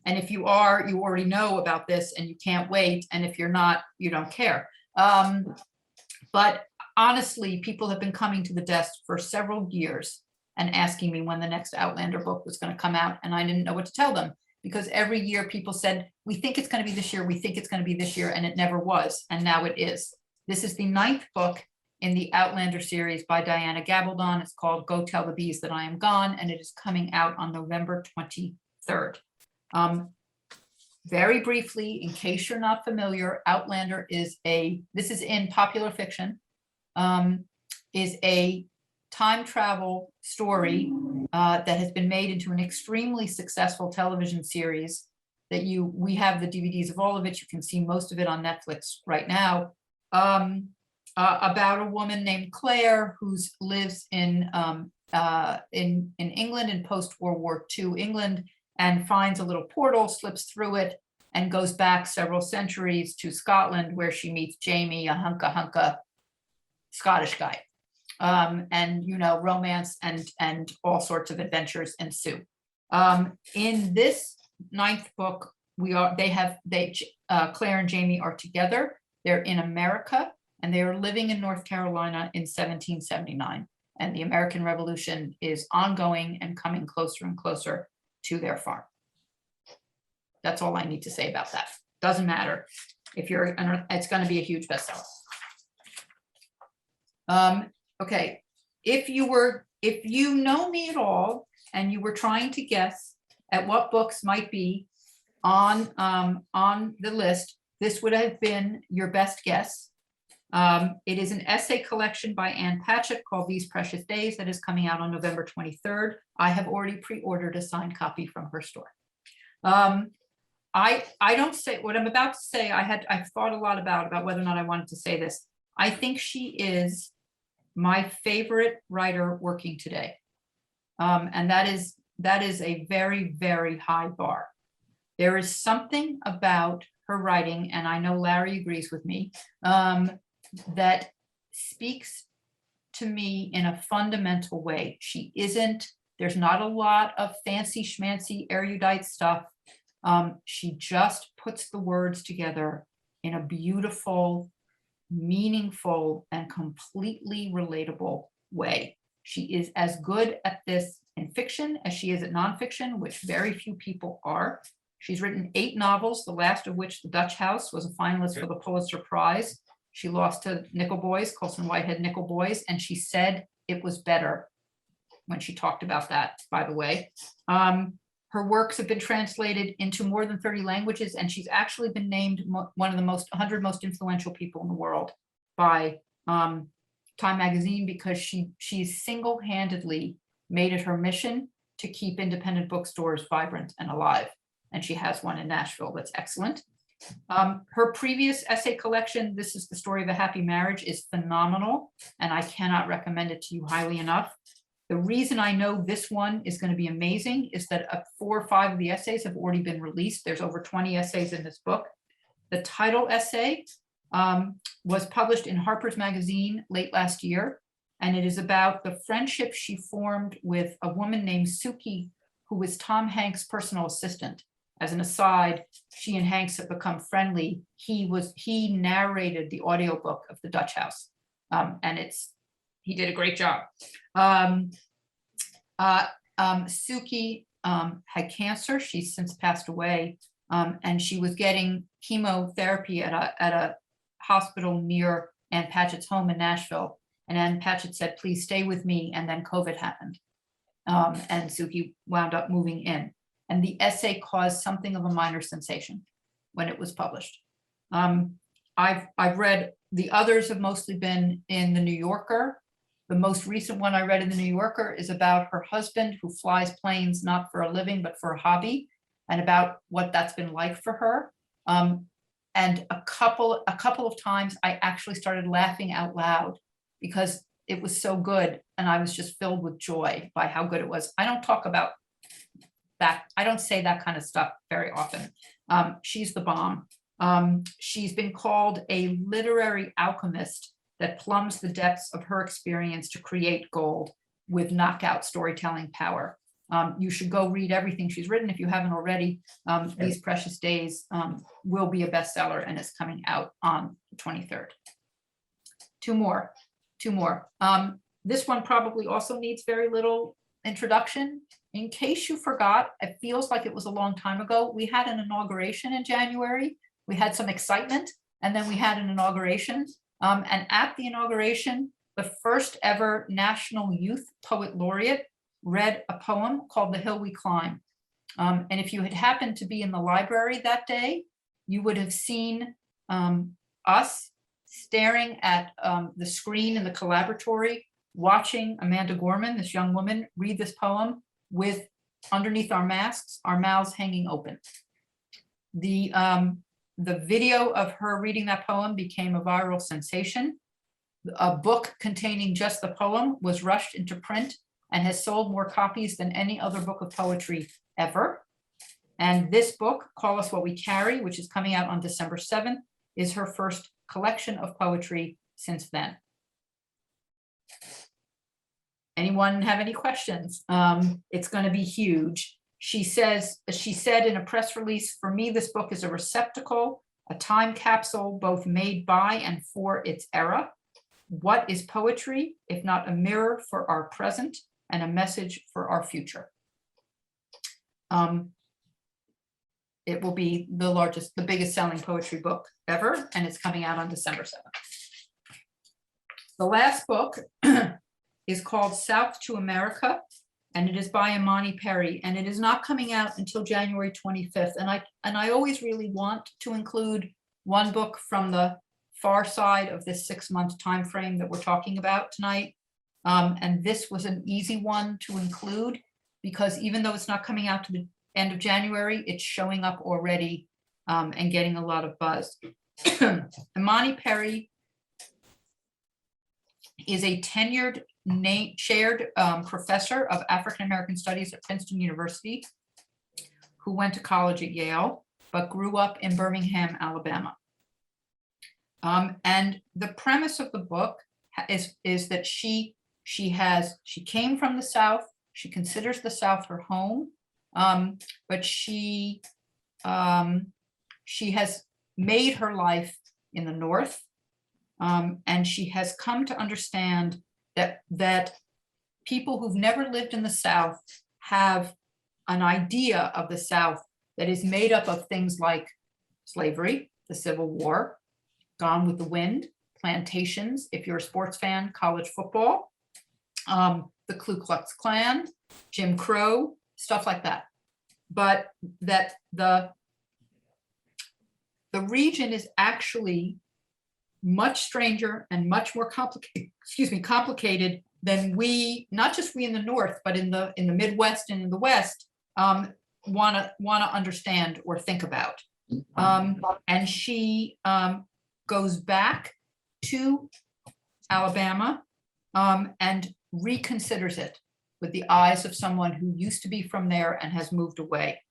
[SPEAKER 1] And if you are, you already know about this and you can't wait. And if you're not, you don't care. But honestly, people have been coming to the desk for several years and asking me when the next Outlander book was going to come out. And I didn't know what to tell them because every year people said, we think it's going to be this year. We think it's going to be this year. And it never was. And now it is. This is the 9th book in the Outlander series by Diana Gabaldon. It's called Go Tell the Bees That I Am Gone, and it is coming out on November 23rd. Very briefly, in case you're not familiar, Outlander is this is in popular fiction, is a time travel story that has been made into an extremely successful television series that we have the DVDs of all of it. You can see most of it on Netflix right now. About a woman named Claire who lives in England in post-World War II England and finds a little portal, slips through it, and goes back several centuries to Scotland where she meets Jamie, a hunka Scottish guy. And romance and all sorts of adventures ensue. In this 9th book, Claire and Jamie are together. They're in America. And they are living in North Carolina in 1779. And the American Revolution is ongoing and coming closer and closer to their farm. That's all I need to say about that. Doesn't matter. It's going to be a huge bestseller. Okay, if you know me at all and you were trying to guess at what books might be on the list, this would have been your best guess. It is an essay collection by Ann Patchett called These Precious Days that is coming out on November 23rd. I have already pre-ordered a signed copy from her store. I don't say what I'm about to say. I've thought a lot about whether or not I wanted to say this. I think she is my favorite writer working today. And that is a very, very high bar. There is something about her writing, and I know Larry agrees with me, that speaks to me in a fundamental way. There's not a lot of fancy schmancy erudite stuff. She just puts the words together in a beautiful, meaningful, and completely relatable way. She is as good at this in fiction as she is at nonfiction, which very few people are. She's written 8 novels, the last of which, The Dutch House, was a finalist for the Pulitzer Prize. She lost to Nickel Boys, Colson Whitehead Nickel Boys, and she said it was better when she talked about that, by the way. Her works have been translated into more than 30 languages, and she's actually been named one of the 100 most influential people in the world by Time Magazine because she's single-handedly made it her mission to keep independent bookstores vibrant and alive. And she has one in Nashville that's excellent. Her previous essay collection, This is the Story of a Happy Marriage, is phenomenal, and I cannot recommend it to you highly enough. The reason I know this one is going to be amazing is that 4 or 5 of the essays have already been released. There's over 20 essays in this book. The title essay was published in Harper's Magazine late last year, and it is about the friendship she formed with a woman named Suki, who was Tom Hanks' personal assistant. As an aside, she and Hanks have become friendly. He narrated the audiobook of The Dutch House, and he did a great job. Suki had cancer. She's since passed away, and she was getting chemotherapy at a hospital near Ann Patchett's home in Nashville. And Ann Patchett said, please stay with me. And then COVID happened. And so he wound up moving in. And the essay caused something of a minor sensation when it was published. I've read, the others have mostly been in the New Yorker. The most recent one I read in the New Yorker is about her husband who flies planes, not for a living, but for a hobby, and about what that's been like for her. And a couple of times I actually started laughing out loud because it was so good. And I was just filled with joy by how good it was. I don't talk about that. I don't say that kind of stuff very often. She's the bomb. She's been called a literary alchemist that plumbs the depths of her experience to create gold with knockout storytelling power. You should go read everything she's written if you haven't already. These Precious Days will be a bestseller and it's coming out on the 23rd. Two more. This one probably also needs very little introduction. In case you forgot, it feels like it was a long time ago. We had an inauguration in January. We had some excitement and then we had an inauguration. And at the inauguration, the first ever National Youth Poet Laureate read a poem called The Hill We Climb. And if you had happened to be in the library that day, you would have seen us staring at the screen in the collaboratory, watching Amanda Gorman, this young woman, read this poem with, underneath our masks, our mouths hanging open. The video of her reading that poem became a viral sensation. A book containing just the poem was rushed into print and has sold more copies than any other book of poetry ever. And this book, Call Us What We Carry, which is coming out on December 7th, is her first collection of poetry since then. Anyone have any questions? It's going to be huge. She said in a press release, for me, this book is a receptacle, a time capsule, both made by and for its era. What is poetry, if not a mirror for our present and a message for our future? It will be the biggest selling poetry book ever, and it's coming out on December 7th. The last book is called South to America, and it is by Imani Perry, and it is not coming out until January 25th. And I always really want to include one book from the far side of this 6-month time frame that we're talking about tonight. And this was an easy one to include because even though it's not coming out to the end of January, it's showing up already and getting a lot of buzz. Imani Perry is a tenured chaired professor of African American Studies at Princeton University, who went to college at Yale, but grew up in Birmingham, Alabama. And the premise of the book is that she came from the South. She considers the South her home, but she has made her life in the North, and she has come to understand that people who've never lived in the South have an idea of the South that is made up of things like slavery, the Civil War, Gone with the Wind, plantations, if you're a sports fan, college football, the Ku Klux Klan, Jim Crow, stuff like that. But that the region is actually much stranger and much more complicated than we, not just we in the North, but in the Midwest and in the West, wanna understand or think about. And she goes back to Alabama and reconsiders it with the eyes of someone who used to be from there and has moved away.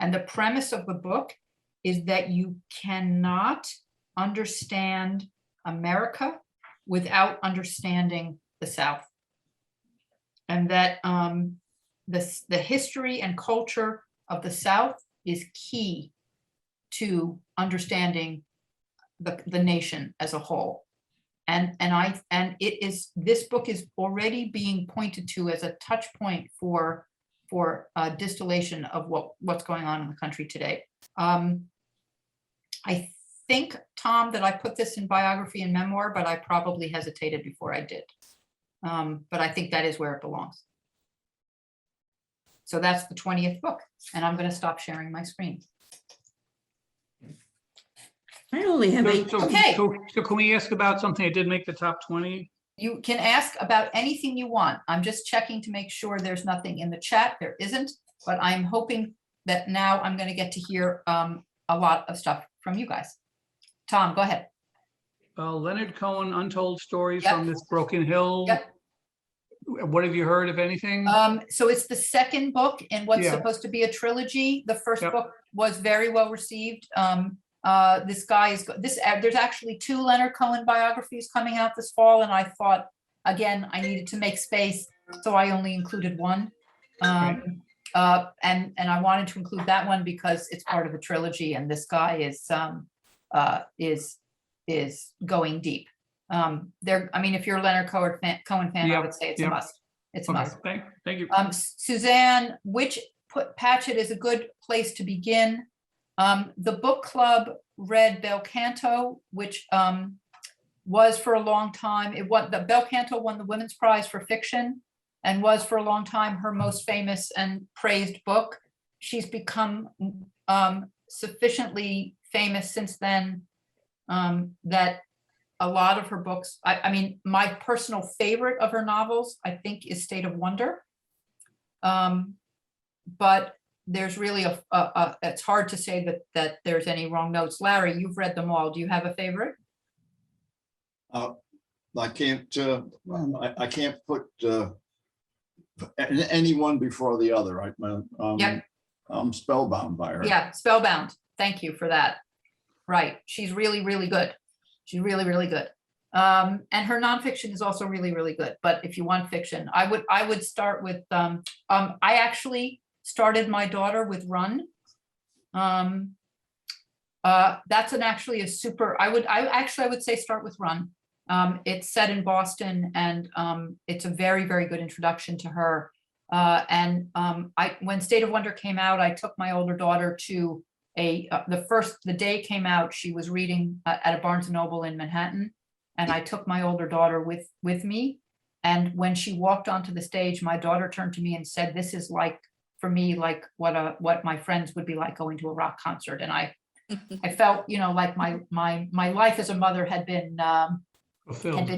[SPEAKER 1] And the premise of the book is that you cannot understand America without understanding the South. And that the history and culture of the South is key to understanding the nation as a whole. And this book is already being pointed to as a touch point for distillation of what's going on in the country today. I think, Tom, that I put this in biography and memoir, but I probably hesitated before I did. But I think that is where it belongs. So that's the 20th book, and I'm going to stop sharing my screen.
[SPEAKER 7] I only have eight.
[SPEAKER 1] Okay.
[SPEAKER 5] So can we ask about something that did make the top 20?
[SPEAKER 1] You can ask about anything you want. I'm just checking to make sure there's nothing in the chat. There isn't, but I'm hoping that now I'm going to get to hear a lot of stuff from you guys. Tom, go ahead.
[SPEAKER 5] Leonard Cohen, Untold Stories
[SPEAKER 1] Yep.
[SPEAKER 5] from This Broken Hill.
[SPEAKER 1] Yep.
[SPEAKER 5] What have you heard, if anything?
[SPEAKER 1] So it's the second book in what's
[SPEAKER 5] Yeah.
[SPEAKER 1] supposed to be a trilogy. The first
[SPEAKER 5] Yep.
[SPEAKER 1] book was very well received. This guy is there's actually 2 Leonard Cohen biographies coming out this fall, and I thought, again, I needed to make space, so I only included one. And I wanted to include that one because it's part of a trilogy, and this guy is going deep. I mean, if you're a Leonard Cohen fan, I would say it's a
[SPEAKER 5] Yep.
[SPEAKER 1] must. It's a
[SPEAKER 5] Okay,
[SPEAKER 1] must.
[SPEAKER 5] thank you.
[SPEAKER 1] Suzanne, which Patchett is a good place to begin. The book club read Bel Canto, which was for a long time, Bel Canto won the Women's Prize for Fiction and was for a long time her most famous and praised book. She's become sufficiently famous since then that a lot of her books, I mean, my personal favorite of her novels, I think, is State of Wonder. But there's really it's hard to say that there's any wrong notes. Larry, you've read them all. Do you have a favorite?
[SPEAKER 3] I can't put any one before the other, right?
[SPEAKER 1] Yep.
[SPEAKER 3] I'm spellbound by her.
[SPEAKER 1] Yeah, Spellbound. Thank you for that. Right. She's really, really good. She's really, really good. And her nonfiction is also really, really good. But if you want fiction, I would start with, I actually started my daughter with Run. That's actually a super, I would say start with Run. It's set in Boston, and it's a very, very good introduction to her. When State of Wonder came out, I took my older daughter to the day it came out, she was reading at a Barnes and Noble in Manhattan, and I took my older daughter with me. And when she walked onto the stage, my daughter turned to me and said, "This is like, for me, like what my friends would be like going to a rock concert." And I felt, like my life as a mother had been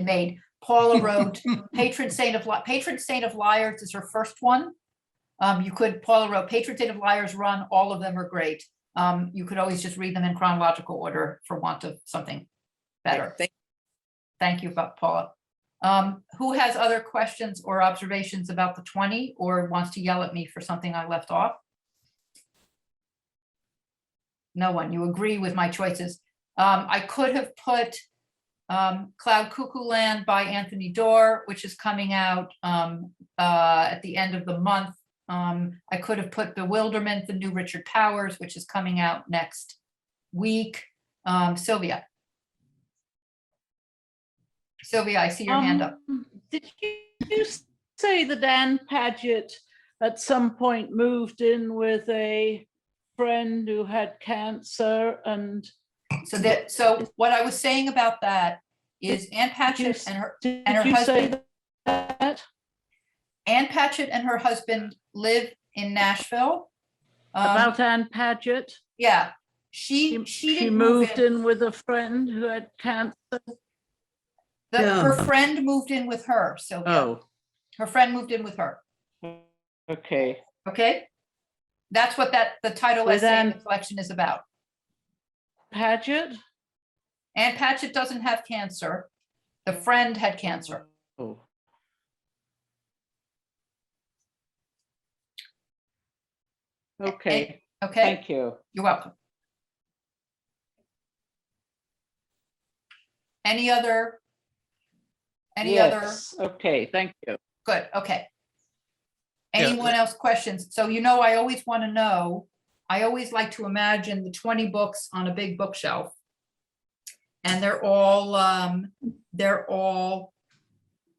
[SPEAKER 1] made. Paula wrote Patron Saint of Liars is her first one. Paula wrote Patron Saint of Liars, Run, all of them are great. You could always just read them in chronological order for want of something better. Thank you, Paula. Who has other questions or observations about the 20 or wants to yell at me for something I left off? No one. You agree with my choices. I could have put Cloud Cuckoo Land by Anthony Doerr, which is coming out at the end of the month. I could have put Bewilderment, the new Richard Powers, which is coming out next week. Sylvia, I see your hand up.
[SPEAKER 6] Did you say that Anne Paget at some point moved in with a friend who had cancer? And
[SPEAKER 1] So what I was saying about that is Anne Patchett and her husband.
[SPEAKER 6] That?
[SPEAKER 1] Anne Patchett and her husband live in Nashville.
[SPEAKER 6] About Anne Paget?
[SPEAKER 1] Yeah, she didn't
[SPEAKER 6] moved in with a friend who had cancer.
[SPEAKER 1] Her friend moved in with her, Sylvia.
[SPEAKER 6] Oh,
[SPEAKER 1] Her friend moved in with her.
[SPEAKER 6] okay.
[SPEAKER 1] Okay, that's what the title
[SPEAKER 6] With
[SPEAKER 1] essay in
[SPEAKER 6] Anne
[SPEAKER 1] the collection is about.
[SPEAKER 6] Paget?
[SPEAKER 1] Anne Patchett doesn't have cancer. The friend had cancer.
[SPEAKER 6] Oh. Okay,
[SPEAKER 1] Okay,
[SPEAKER 6] thank you.
[SPEAKER 1] you're welcome. Any other?
[SPEAKER 6] Yes, okay, thank you.
[SPEAKER 1] Good, okay.
[SPEAKER 5] Yeah.
[SPEAKER 1] Anyone else questions? So I always want to know, I always like to imagine the 20 books on a big bookshelf. And they're all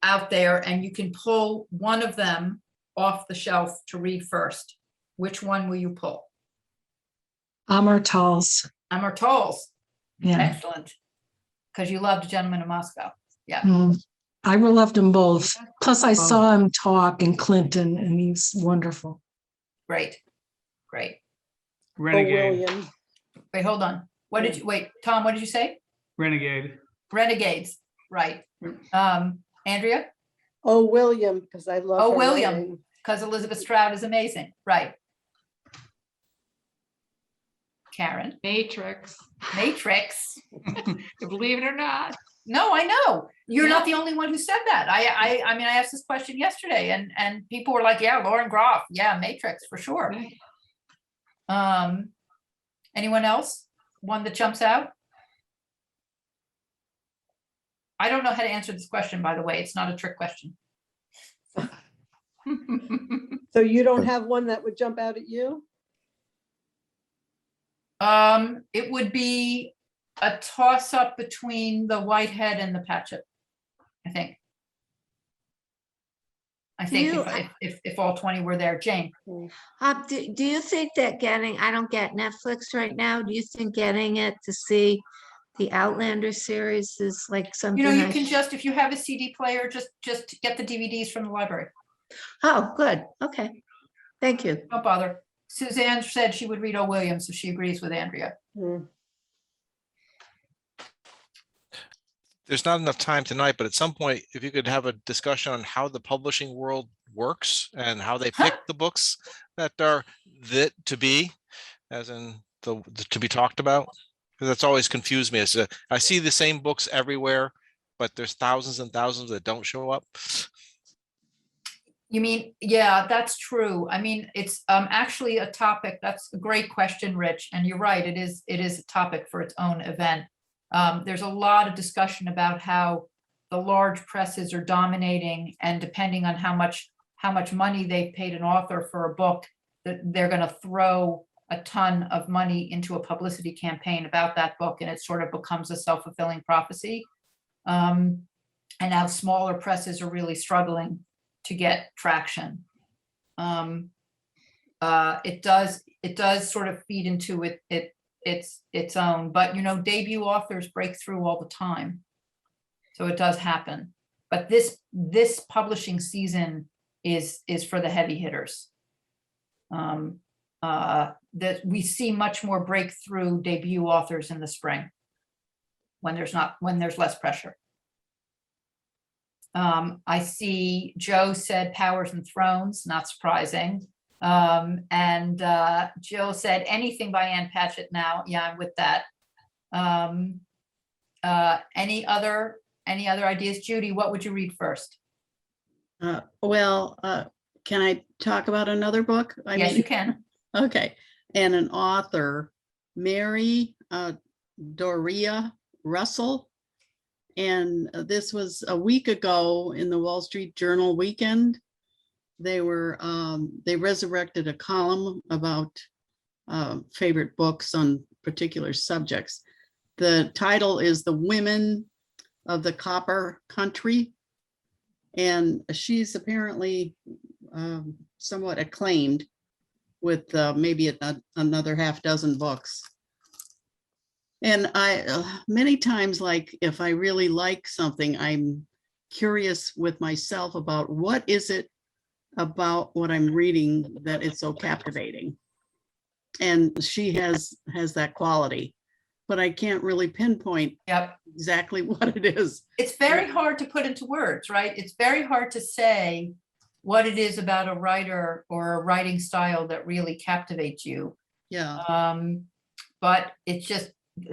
[SPEAKER 1] out there, and you can pull one of them off the shelf to read first. Which one will you pull?
[SPEAKER 8] Amortals.
[SPEAKER 1] Amortals.
[SPEAKER 8] Yeah.
[SPEAKER 1] Excellent. Because you loved Gentleman in Moscow. Yeah.
[SPEAKER 8] I loved them both. Plus, I saw him talk in Clinton, and he's wonderful.
[SPEAKER 1] Great. Great.
[SPEAKER 2] Oh,
[SPEAKER 5] Renegade,
[SPEAKER 2] William.
[SPEAKER 1] Wait, hold on. What did you, wait, Tom, what did you say?
[SPEAKER 5] Renegade.
[SPEAKER 1] Renegades, right. Andrea?
[SPEAKER 9] Oh, William, because I love.
[SPEAKER 1] Oh,
[SPEAKER 9] her
[SPEAKER 1] William,
[SPEAKER 9] writing.
[SPEAKER 1] because Elizabeth Stroud is amazing, right. Karen?
[SPEAKER 4] Matrix,
[SPEAKER 1] Matrix.
[SPEAKER 4] believe it or not.
[SPEAKER 1] No, I know. You're not
[SPEAKER 4] Yeah.
[SPEAKER 1] the only one who said that. I mean, I asked this question yesterday and people were like, yeah, Lauren Groff. Yeah, Matrix for sure. Anyone else? One that jumps out? I don't know how to answer this question, by the way. It's not a trick question.
[SPEAKER 9] So you don't have one that would jump out at you?
[SPEAKER 1] It would be a toss up between the Whitehead and the Patchett, I think. I think
[SPEAKER 10] You-
[SPEAKER 1] if all 20 were there, Jane.
[SPEAKER 10] Do you think that I don't get Netflix right now. Do you think getting it to see the Outlander series is like something?
[SPEAKER 1] You know, you
[SPEAKER 10] I
[SPEAKER 1] can
[SPEAKER 10] sh-
[SPEAKER 1] just, if you have a CD player, just get the DVDs from the library.
[SPEAKER 10] Oh, good. Okay. Thank you.
[SPEAKER 1] Don't bother. Suzanne said she would read O. Williams, so she agrees with Andrea.
[SPEAKER 11] There's not enough time tonight, but at some point, if you could have a discussion on how the publishing world works and how they pick the books that are to be, as in the to be talked about, because that's always confused me. I see the same books everywhere, but there's thousands and thousands that don't show up.
[SPEAKER 1] You mean, yeah, that's true. I mean, it's actually a topic. That's a great question, Rich. And you're right, it is a topic for its own event. There's a lot of discussion about how the large presses are dominating, and depending on how much money they've paid an author for a book, that they're going to throw a ton of money into a publicity campaign about that book, and it sort of becomes a self-fulfilling prophecy. And now smaller presses are really struggling to get traction. It does sort of feed into its own, but you know, debut authors break through all the time, so it does happen. But this publishing season is for the heavy hitters. That we see much more breakthrough debut authors in the spring when there's less pressure. I see Joe said Powers and Thrones, not surprising. And Jill said anything by Ann Patchett now. Yeah, I'm with that. Any other ideas? Judy, what would you read first?
[SPEAKER 7] Can I talk about another book?
[SPEAKER 1] Yes, you can.
[SPEAKER 7] Okay, and an author, Mary Doria Russell. And this was a week ago in the Wall Street Journal weekend. They resurrected a column about favorite books on particular subjects. The title is The Women of the Copper Country. And she's apparently somewhat acclaimed with maybe another half dozen books. And I many times, like if I really like something, I'm curious with myself about what is it about what I'm reading that it's so captivating. And she has that quality, but I can't really pinpoint exactly what it is.
[SPEAKER 1] It's very hard to put into words, right? It's very hard to say what it is about a writer or a writing style that really captivates you.
[SPEAKER 7] Yeah.
[SPEAKER 1] But it's just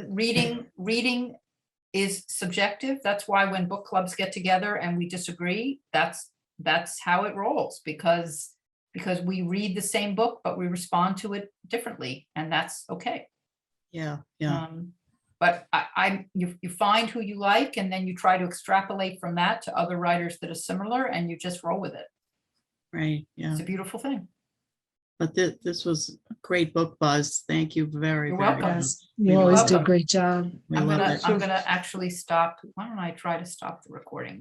[SPEAKER 1] reading is subjective. That's why when book clubs get together and we disagree, that's how it rolls, because we read the same book, but we respond to it differently, and that's okay.
[SPEAKER 7] Yeah.
[SPEAKER 1] But you find who you like, and then you try to extrapolate from that to other writers that are similar, and you just roll with it.
[SPEAKER 7] Right. Yeah.
[SPEAKER 1] It's a beautiful thing.
[SPEAKER 7] But this was a great book buzz. Thank you very,
[SPEAKER 1] You're
[SPEAKER 7] very
[SPEAKER 1] welcome.
[SPEAKER 7] much.
[SPEAKER 8] Yes, you always do a
[SPEAKER 1] welcome.
[SPEAKER 8] great job.
[SPEAKER 7] We
[SPEAKER 1] I'm
[SPEAKER 7] love
[SPEAKER 1] gonna
[SPEAKER 7] it.
[SPEAKER 1] actually stop. Why don't I try to stop the recording?